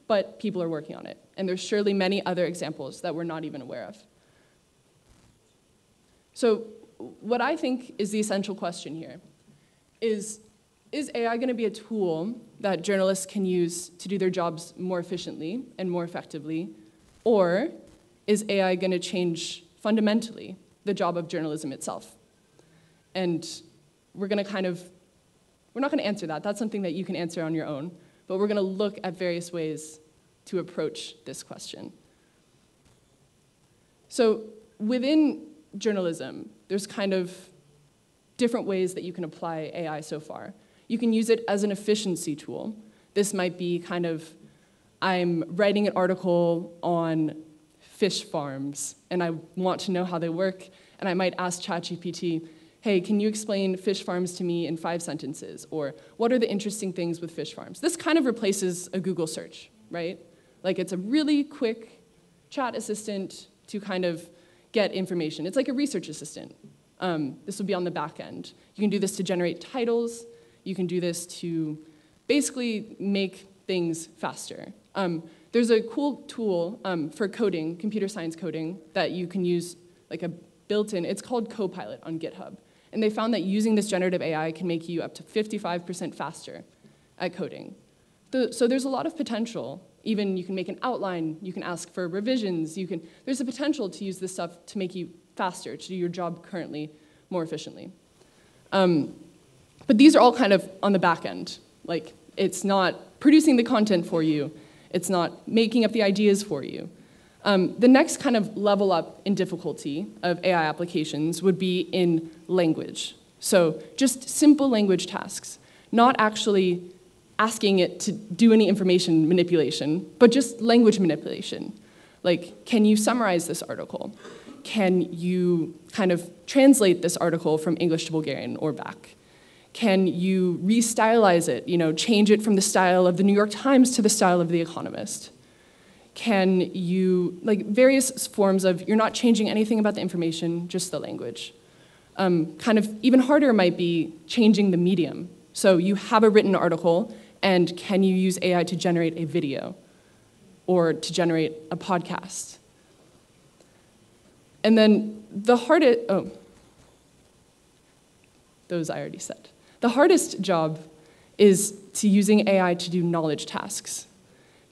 But people are working on it. And there's surely many other examples that we're not even aware of. So what I think is the essential question here is AI going to be a tool that journalists can use to do their jobs more efficiently and more effectively? Or is AI going to change fundamentally the job of journalism itself? And we're not going to answer that. That's something that you can answer on your own. But we're going to look at various ways to approach this question. So within journalism, there's kind of different ways that you can apply AI so far. You can use it as an efficiency tool. This might be kind of, I'm writing an article on fish farms, and I want to know how they work, and I might ask ChatGPT, hey, can you explain fish farms to me in 5 sentences? Or what are the interesting things with fish farms? This kind of replaces a Google search, right? Like it's a really quick chat assistant to kind of get information. It's like a research assistant. This will be on the back end. You can do this to generate titles. You can do this to basically make things faster. There's a cool tool for coding, computer science coding, that you can use like a built-in, it's called Copilot on GitHub. And they found that using this generative AI can make you up to 55% faster at coding. So there's a lot of potential. Even you can make an outline, you can ask for revisions, there's a potential to use this stuff to make you faster, to do your job currently more efficiently. But these are all kind of on the back end. Like, it's not producing the content for you. It's not making up the ideas for you. The next kind of level up in difficulty of AI applications would be in language. So just simple language tasks, not actually asking it to do any information manipulation, but just language manipulation. Like, can you summarize this article? Can you kind of translate this article from English to Bulgarian or back? Can you restylize it, change it from the style of the New York Times to the style of the Economist? Can you, various forms of, you're not changing anything about the information, just the language. Kind of even harder might be changing the medium. So you have a written article, and can you use AI to generate a video or to generate a podcast? And then the hardest, those I already said. The hardest job is to using AI to do knowledge tasks,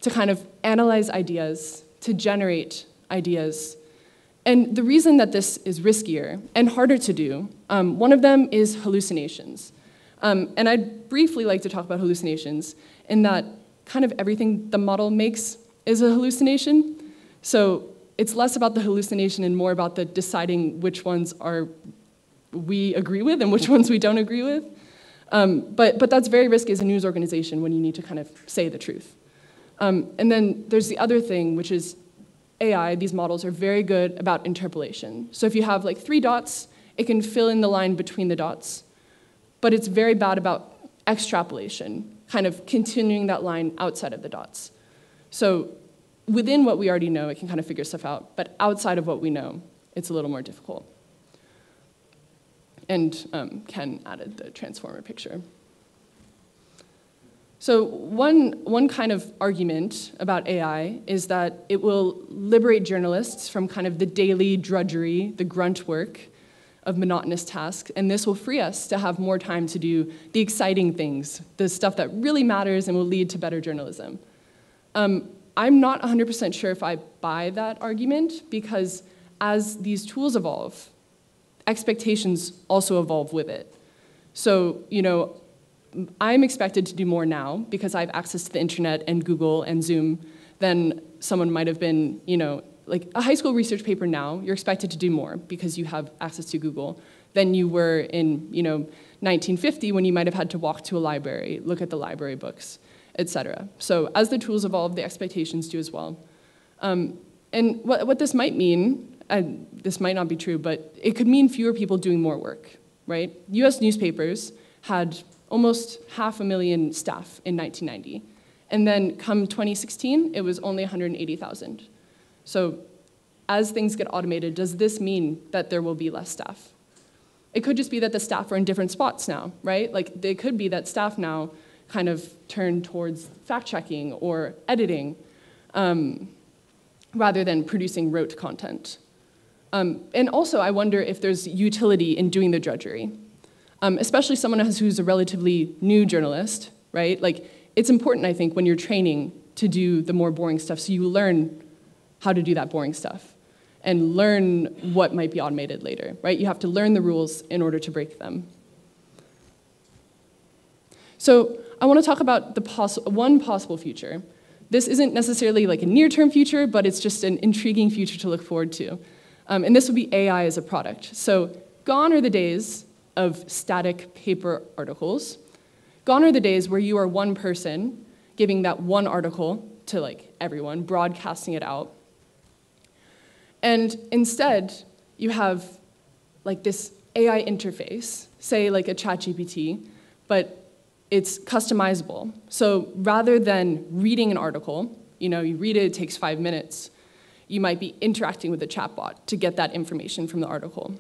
to kind of analyze ideas, to generate ideas. And the reason that this is riskier and harder to do, one of them is hallucinations. And I'd briefly like to talk about hallucinations in that kind of everything the model makes is a hallucination. So it's less about the hallucination and more about the deciding which ones are we agree with and which ones we don't agree with. But that's very risky as a news organization when you need to kind of say the truth. And then there's the other thing, which is AI, these models are very good about interpolation. So if you have like 3 dots, it can fill in the line between the dots, but it's very bad about extrapolation, kind of continuing that line outside of the dots. So within what we already know, it can kind of figure stuff out, but outside of what we know, it's a little more difficult. And Ken added the transformer picture. So one kind of argument about AI is that it will liberate journalists from kind of the daily drudgery, the grunt work of monotonous tasks, and this will free us to have more time to do the exciting things, the stuff that really matters and will lead to better journalism. I'm not 100% sure if I buy that argument, because as these tools evolve, expectations also evolve with it. So, you know, I'm expected to do more now because I have access to the internet and Google and Zoom than someone might have been, you know, like a high school research paper now, you're expected to do more because you have access to Google than you were in, you know, 1950 when you might have had to walk to a library, look at the library books, etc. So as the tools evolve, the expectations do as well. And what this might mean, this might not be true, but it could mean fewer people doing more work, right? US newspapers had almost 500,000 staff in 1990. And then come 2016, it was only 180,000. So as things get automated, does this mean that there will be less staff? It could just be that the staff are in different spots now, right? Like, it could be that staff now kind of turn towards fact-checking or editing rather than producing rote content. And also, I wonder if there's utility in doing the drudgery, especially someone who's a relatively new journalist, right? Like, it's important, I think, when you're training to do the more boring stuff, so you learn how to do that boring stuff and learn what might be automated later, right? You have to learn the rules in order to break them. So I want to talk about one possible future. This isn't necessarily like a near-term future, but it's just an intriguing future to look forward to. And this would be AI as a product. So gone are the days of static paper articles. Gone are the days where you are one person giving that one article to like everyone, broadcasting it out. And instead, you have like this AI interface, say like a ChatGPT, but it's customizable. So rather than reading an article, you know, you read it, it takes 5 minutes, you might be interacting with the chatbot to get that information from the article.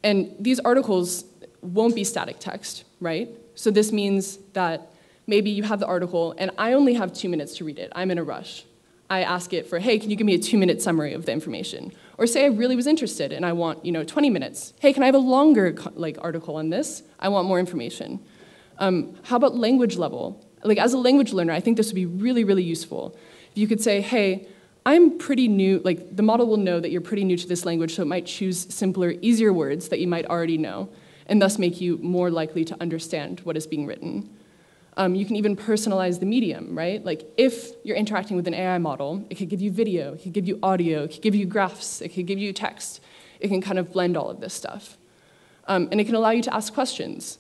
And these articles won't be static text, right? So this means that maybe you have the article, and I only have 2 minutes to read it. I'm in a rush. I ask it for, hey, can you give me a 2-minute summary of the information? Or say I really was interested and I want, 20 minutes. Hey, can I have a longer article on this? I want more information. How about language level? Like, as a language learner, I think this would be really, really useful. If you could say, hey, I'm pretty new, like the model will know that you're pretty new to this language, so it might choose simpler, easier words that you might already know, and thus make you more likely to understand what is being written. You can even personalize the medium, right? Like, if you're interacting with an AI model, it could give you video, it could give you audio, it could give you graphs, it could give you text. It can kind of blend all of this stuff. And it can allow you to ask questions.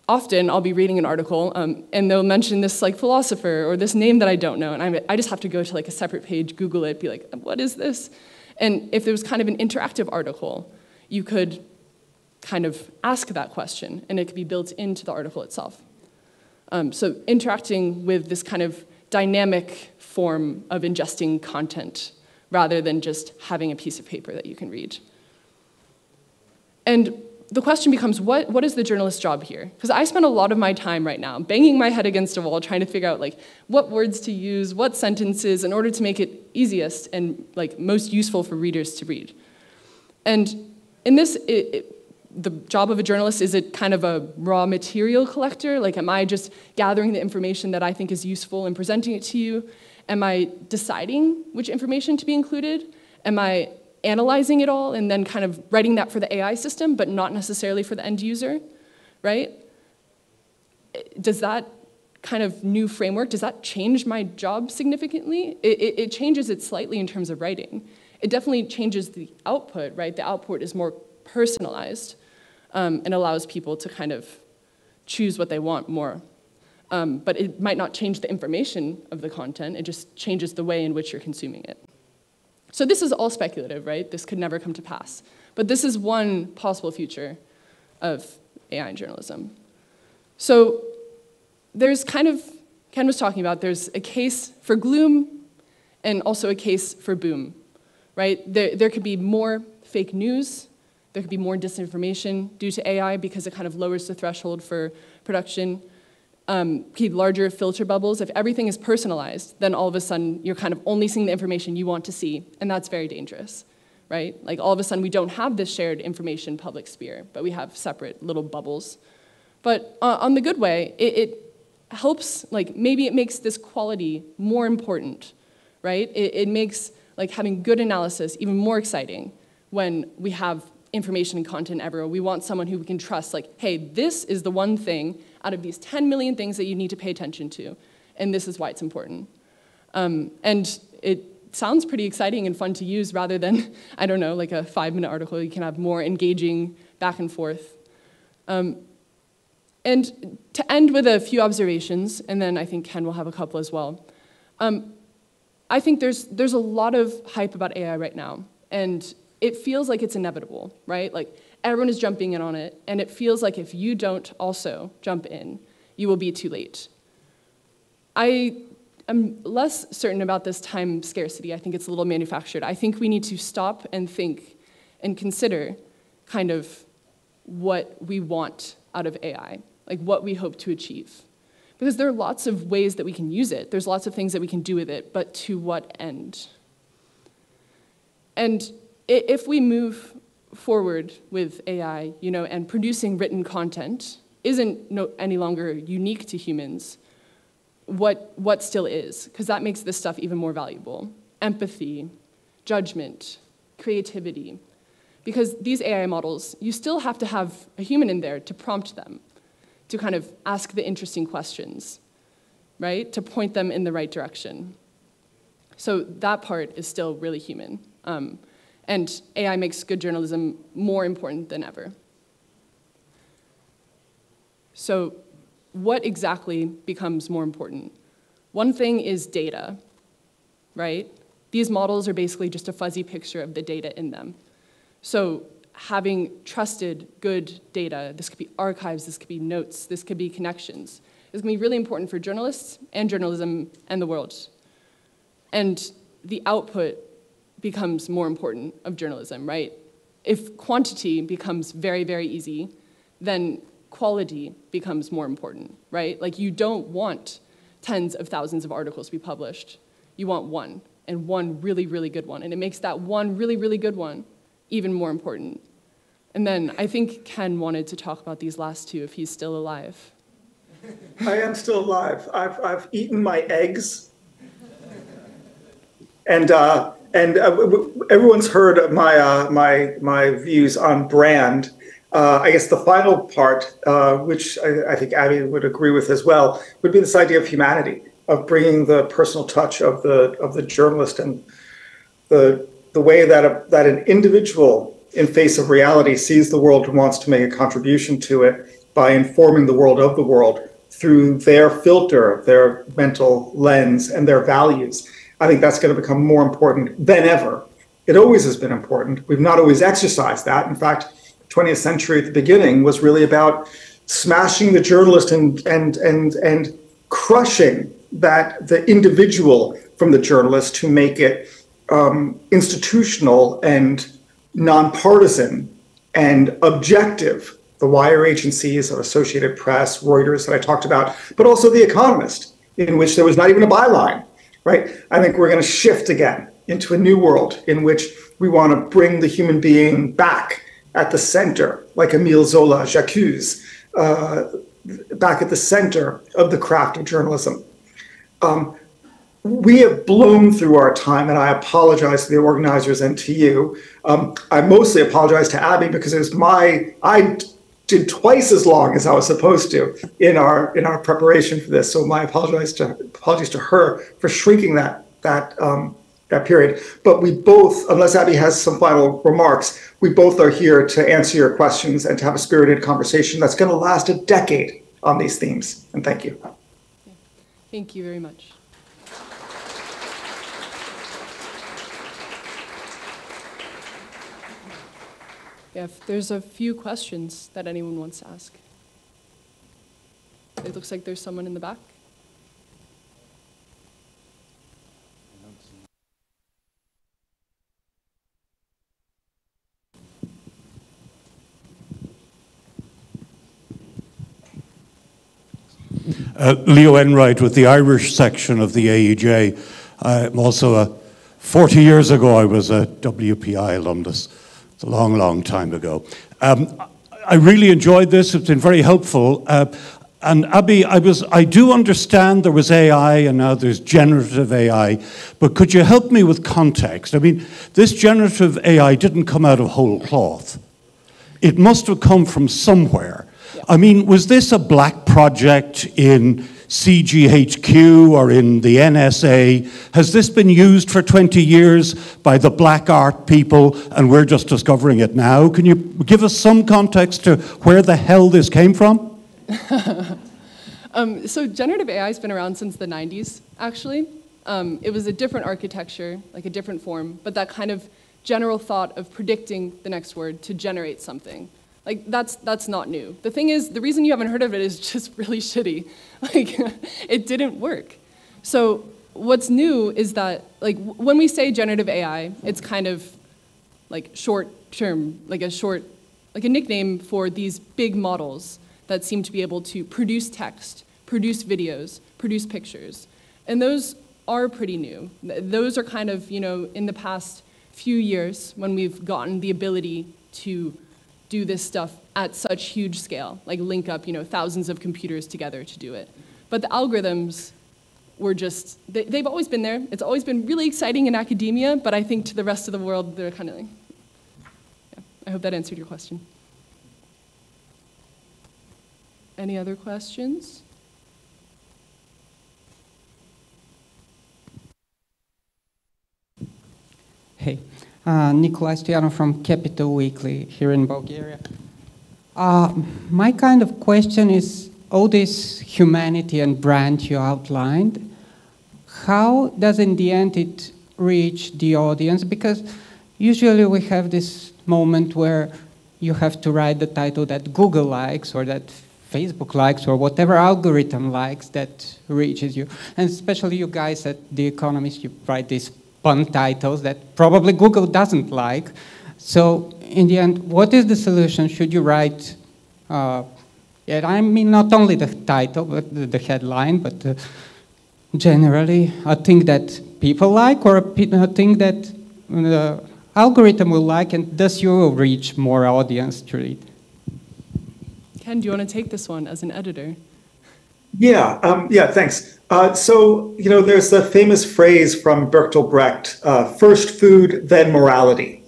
Often, I'll be reading an article, and they'll mention this like philosopher or this name that I don't know, and I just have to go to like a separate page, Google it, be like, what is this? And if there was kind of an interactive article, you could kind of ask that question, and it could be built into the article itself. So interacting with this kind of dynamic form of ingesting content rather than just having a piece of paper that you can read. And the question becomes, what is the journalist's job here? Because I spend a lot of my time right now banging my head against a wall trying to figure out like what words to use, what sentences, in order to make it easiest and like most useful for readers to read. And in this, the job of a journalist, is it kind of a raw material collector? Like, am I just gathering the information that I think is useful and presenting it to you? Am I deciding which information to be included? Am I analyzing it all and then kind of writing that for the AI system, but not necessarily for the end user, right? Does that kind of new framework, does that change my job significantly? It changes it slightly in terms of writing. It definitely changes the output, right? The output is more personalized and allows people to kind of choose what they want more. But it might not change the information of the content, it just changes the way in which you're consuming it. So this is all speculative, right? This could never come to pass. But this is one possible future of AI in journalism. So there's kind of, Ken was talking about, there's a case for gloom and also a case for boom, right? There could be more fake news, there could be more disinformation due to AI because it kind of lowers the threshold for production. Larger filter bubbles. If everything is personalized, then all of a sudden you're kind of only seeing the information you want to see, and that's very dangerous, right? Like all of a sudden we don't have this shared information public sphere, but we have separate little bubbles. But on the good way, it helps, like maybe it makes this quality more important, right? It makes like having good analysis even more exciting when we have information and content everywhere. We want someone who we can trust, like, hey, this is the one thing out of these 10 million things that you need to pay attention to, and this is why it's important. And it sounds pretty exciting and fun to use rather than, I don't know, like a 5-minute article. You can have more engaging back and forth. And to end with a few observations, and then I think Ken will have a couple as well. I think there's a lot of hype about AI right now, and it feels like it's inevitable, right? Like everyone is jumping in on it, and it feels like if you don't also jump in, you will be too late. I am less certain about this time scarcity. I think it's a little manufactured. I think we need to stop and think and consider kind of what we want out of AI, like what we hope to achieve. Because there are lots of ways that we can use it. There's lots of things that we can do with it, but to what end? And if we move forward with AI, and producing written content isn't any longer unique to humans, what still is? Because that makes this stuff even more valuable. Empathy, judgment, creativity. Because these AI models, you still have to have a human in there to prompt them, to kind of ask the interesting questions, right? To point them in the right direction. So that part is still really human. And AI makes good journalism more important than ever. So what exactly becomes more important? One thing is data, right? These models are basically just a fuzzy picture of the data in them. So having trusted, good data, this could be archives, this could be notes, this could be connections, is going to be really important for journalists and journalism and the world. And the output becomes more important of journalism, right? If quantity becomes very, very easy, then quality becomes more important, right? Like you don't want tens of thousands of articles to be published. You want one, and one really, really good one. And it makes that one really, really good one even more important. And then I think Ken wanted to talk about these last two if he's still alive. I am still alive. I've eaten my eggs. And everyone's heard my views on brand. I guess the final part, which I think Abby would agree with as well, would be this idea of humanity, of bringing the personal touch of the journalist and the way that an individual in face of reality sees the world and wants to make a contribution to it by informing the world of the world through their filter, their mental lens, and their values. I think that's going to become more important than ever. It always has been important. We've not always exercised that. In fact, 20th century at the beginning was really about smashing the journalist and crushing the individual from the journalist to make it institutional and nonpartisan and objective. The wire agencies of Associated Press, Reuters that I talked about, but also The Economist, in which there was not even a byline. Right? I think we're going to shift again into a new world in which we want to bring the human being back at the center, like Émile Zola, J'accuse, back at the center of the craft of journalism. We have blown through our time, and I apologize to the organizers and to you. I mostly apologize to Abby because I did twice as long as I was supposed to in our preparation for this. So my apologies to her for shrinking that that period. But we both, unless Abby has some final remarks, we both are here to answer your questions and to have a spirited conversation that's going to last a decade on these themes. And thank you. Thank you very much. Yeah, if there's a few questions that anyone wants to ask. It looks like there's someone in the back. Leo Enright with the Irish section of the AEJ. I'm also 40 years ago, I was a WPI alumnus. It's a long, long time ago. I really enjoyed this. It's been very helpful. And Abby, I do understand there was AI and now there's generative AI, but could you help me with context? I mean, this generative AI didn't come out of whole cloth. It must have come from somewhere. I mean, was this a black project in CGHQ or in the NSA? Has this been used for 20 years by the black art people and we're just discovering it now? Can you give us some context to where the hell this came from? So generative AI has been around since the 90s, actually. It was a different architecture, like a different form, but that kind of general thought of predicting the next word to generate something. Like, that's not new. The thing is, the reason you haven't heard of it is just really shitty. Like, it didn't work. So what's new is that, like, when we say generative AI, it's kind of like short term, like a nickname for these big models that seem to be able to produce text, produce videos, produce pictures. And those are pretty new. Those are kind of, in the past few years when we've gotten the ability to do this stuff at such huge scale, like link up, thousands of computers together to do it. But the algorithms were just, they've always been there. It's always been really exciting in academia, but I think to the rest of the world, they're kind of like, yeah. I hope that answered your question. Any other questions? Hey, Nikolai Stoyanov from Capital Weekly here in Bulgaria. My kind of question is, all this humanity and brand you outlined, how does in the end it reach the audience? Because usually we have this moment where you have to write the title that Google likes or that Facebook likes or whatever algorithm likes that reaches you. And especially you guys at The Economist, you write these fun titles that probably Google doesn't like. So in the end, what is the solution? Should you write, I mean, not only the title, but the headline, but generally a thing that people like or a thing that the algorithm will like, and thus you will reach more audience to read? Ken, do you want to take this one as an editor? Yeah, thanks. So, there's the famous phrase from Bertolt Brecht, first food, then morality.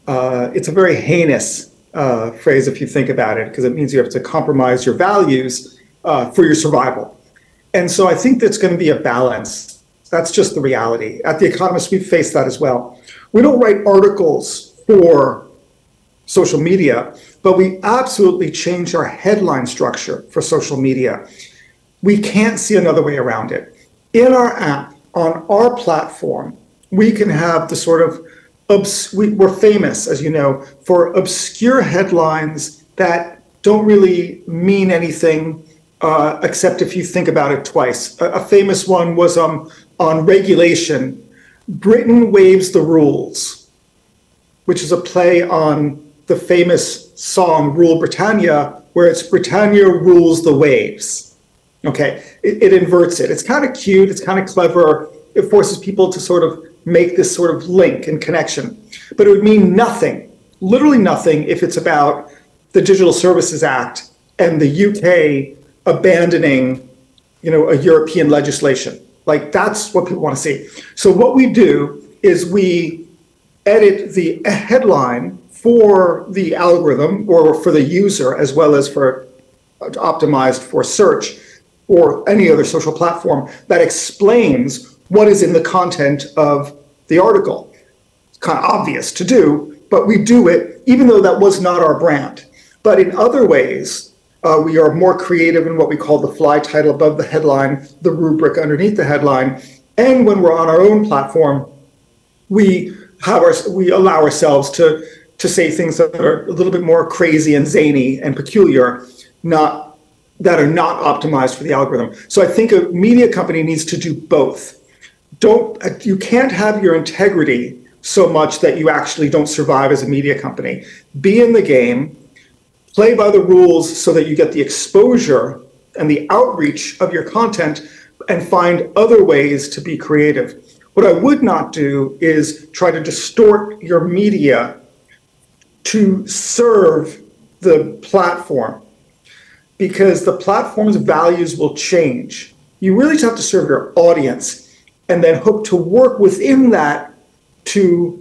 It's a very heinous phrase if you think about it, because it means you have to compromise your values for your survival. And so I think that's going to be a balance. That's just the reality. At The Economist, we face that as well. We don't write articles for social media, but we absolutely change our headline structure for social media. We can't see another way around it. In our app, on our platform, we can have the sort of, we're famous, as you know, for obscure headlines that don't really mean anything except if you think about it twice. A famous one was on regulation. Britain waives the rules, which is a play on the famous song Rule Britannia, where it's Britannia rules the waves. Okay, it inverts it. It's kind of cute, it's kind of clever. It forces people to sort of make this sort of link and connection. But it would mean nothing, literally nothing, if it's about the Digital Services Act and the UK abandoning, a European legislation. Like, that's what people want to see. So what we do is we edit the headline for the algorithm or for the user, as well as for optimized for search or any other social platform, that explains what is in the content of the article. It's kind of obvious to do, but we do it even though that was not our brand. But in other ways, we are more creative in what we call the fly title above the headline, the rubric underneath the headline. And when we're on our own platform, we allow ourselves to say things that are a little bit more crazy and zany and peculiar, that are not optimized for the algorithm. So I think a media company needs to do both. You can't have your integrity so much that you actually don't survive as a media company. Be in the game, play by the rules so that you get the exposure and the outreach of your content, and find other ways to be creative. What I would not do is try to distort your media to serve the platform, because the platform's values will change. You really have to serve your audience and then hope to work within that to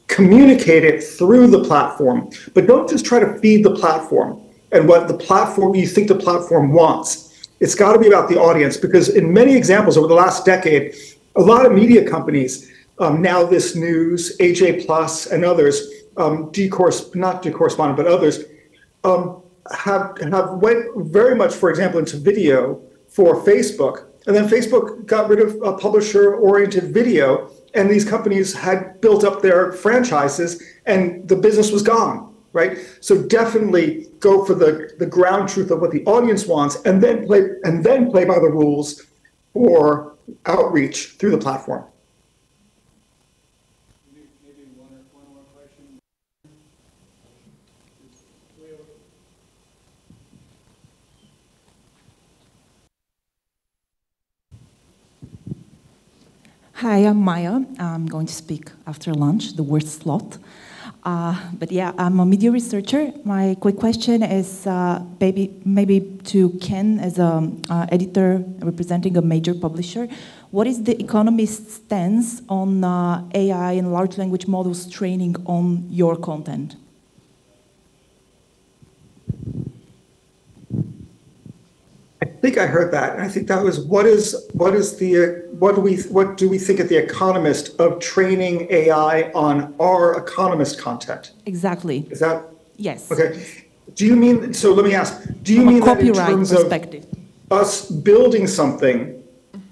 communicate it through the platform. But don't just try to feed the platform and what you think the platform wants. It's got to be about the audience, because in many examples over the last decade, a lot of media companies, Now This News, AJ Plus, and others, not Correspondent, but others, have went very much, for example, into video for Facebook, and then Facebook got rid of a publisher-oriented video, and these companies had built up their franchises, and the business was gone. Right, so definitely go for the ground truth of what the audience wants, and then play by the rules for outreach through the platform. Maybe one more question. Hi, I'm Maya. I'm going to speak after lunch, the worst slot. But yeah, I'm a media researcher. My quick question is maybe to Ken, as an editor representing a major publisher. What is the Economist's stance on AI and large language models training on your content? I think I heard that, and I think that was what do we think at The Economist of training AI on our Economist content? Exactly. Is that? Yes. Okay. Do you mean, so let me ask, do you From a mean that in copyright terms perspective? of us building something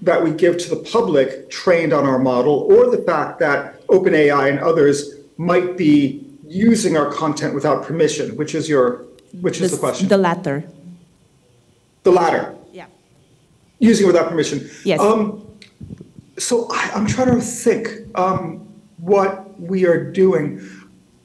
that we give to the public trained on our model, or the fact that OpenAI and others might be using our content without permission, which is the question? The latter. The latter. Yeah. Using it without permission. Yes. So I'm trying to think what we are doing.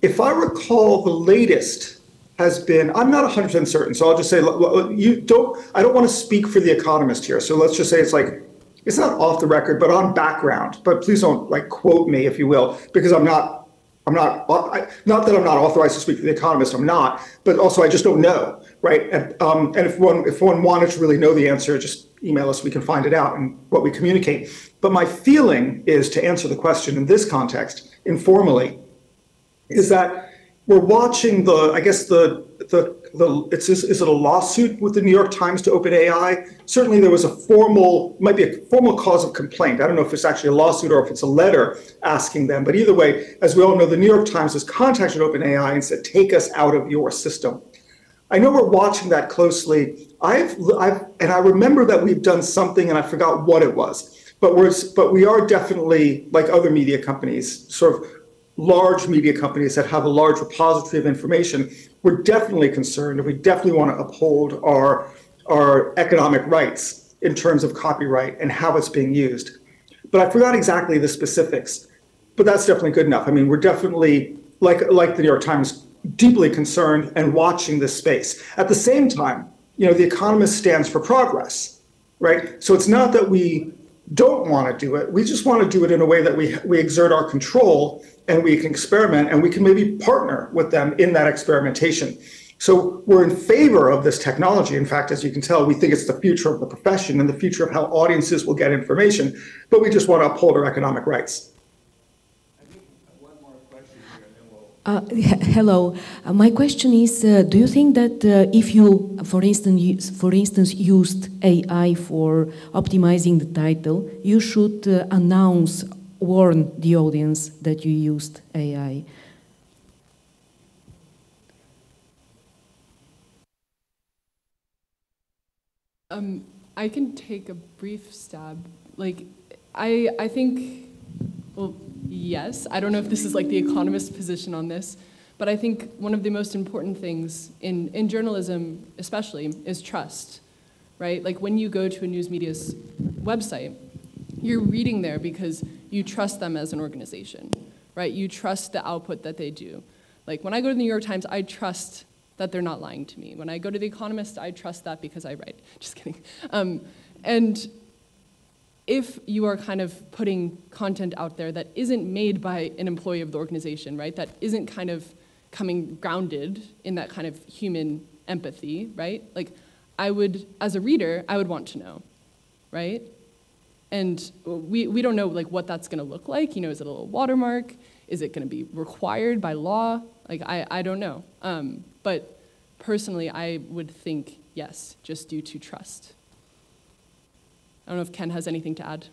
If I recall, the latest has been, I'm not 100% certain, so I'll just say, I don't want to speak for The Economist here. So let's just say it's not off the record, but on background. But please don't quote me, if you will, because not that I'm not authorized to speak for The Economist, I'm not, but also I just don't know, right? And if one wanted to really know the answer, just email us, we can find it out and what we communicate. But my feeling is, to answer the question in this context, informally, is that we're watching is it a lawsuit with the New York Times to OpenAI? Certainly there was might be a formal cause of complaint. I don't know if it's actually a lawsuit or if it's a letter asking them, but either way, as we all know, the New York Times has contacted OpenAI and said, take us out of your system. I know we're watching that closely. And I remember that we've done something, and I forgot what it was, but we are definitely, like other media companies, sort of large media companies that have a large repository of information, we're definitely concerned, and we definitely want to uphold our economic rights in terms of copyright and how it's being used. But I forgot exactly the specifics, but that's definitely good enough. I mean, we're definitely, like the New York Times, deeply concerned and watching this space. At the same time, The Economist stands for progress, right? So it's not that we don't want to do it. We just want to do it in a way that we exert our control, and we can experiment, and we can maybe partner with them in that experimentation. So we're in favor of this technology. In fact, as you can tell, we think it's the future of the profession and the future of how audiences will get information, but we just want to uphold our economic rights. I think one more question here, and then we'll... Hello. My question is, do you think that if you, for instance, used AI for optimizing the title, you should announce warn the audience that you used AI? I can take a brief stab. Like, I think, well, yes. I don't know if this is like the Economist position on this, but I think one of the most important things in journalism especially is trust, right? Like when you go to a news media's website, you're reading there because you trust them as an organization, right? You trust the output that they do. Like when I go to the New York Times, I trust that they're not lying to me. When I go to The Economist, I trust that because I write. Just kidding. And if you are kind of putting content out there that isn't made by an employee of the organization, right, that isn't kind of coming grounded in that kind of human empathy, right, like I would, as a reader, I would want to know, right? And we don't know like what that's gonna look like. You know, is it a little watermark? Is it gonna be required by law? Like, I don't know. But personally, I would think yes, just due to trust. I don't know if Ken has anything to add.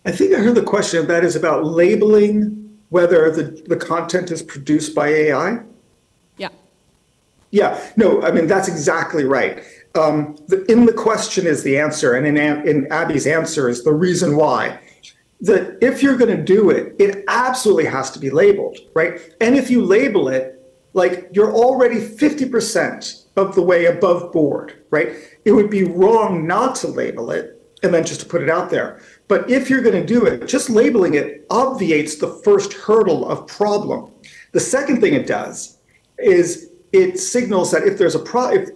I think I heard the question that is about labeling whether the content is produced by AI. Yeah. Yeah, no, I mean, that's exactly right. In the question is the answer, and in Abby's answer is the reason why. That if you're going to do it, it absolutely has to be labeled, right? And if you label it, like you're already 50% of the way above board, right? It would be wrong not to label it and then just to put it out there. But if you're going to do it, just labeling it obviates the first hurdle of problem. The second thing it does is it signals that if there's a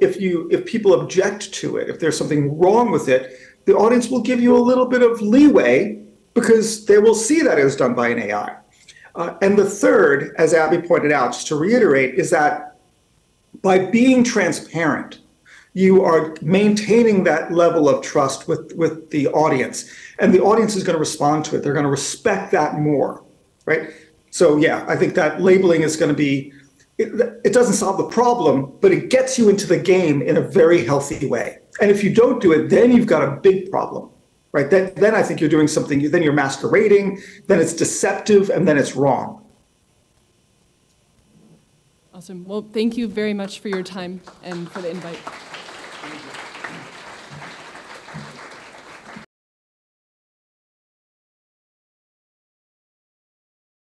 if people object to it, if there's something wrong with it, the audience will give you a little bit of leeway because they will see that it was done by an AI. And the third, as Abby pointed out, just to reiterate, is that by being transparent, you are maintaining that level of trust with the audience. And the audience is going to respond to it. They're going to respect that more, right? So yeah, I think that labeling is going to be, it doesn't solve the problem, but it gets you into the game in a very healthy way. And if you don't do it, then you've got a big problem. Right, then I think you're doing something, then you're masquerading, then it's deceptive, and then it's wrong. Awesome. Well, thank you very much for your time and for the invite.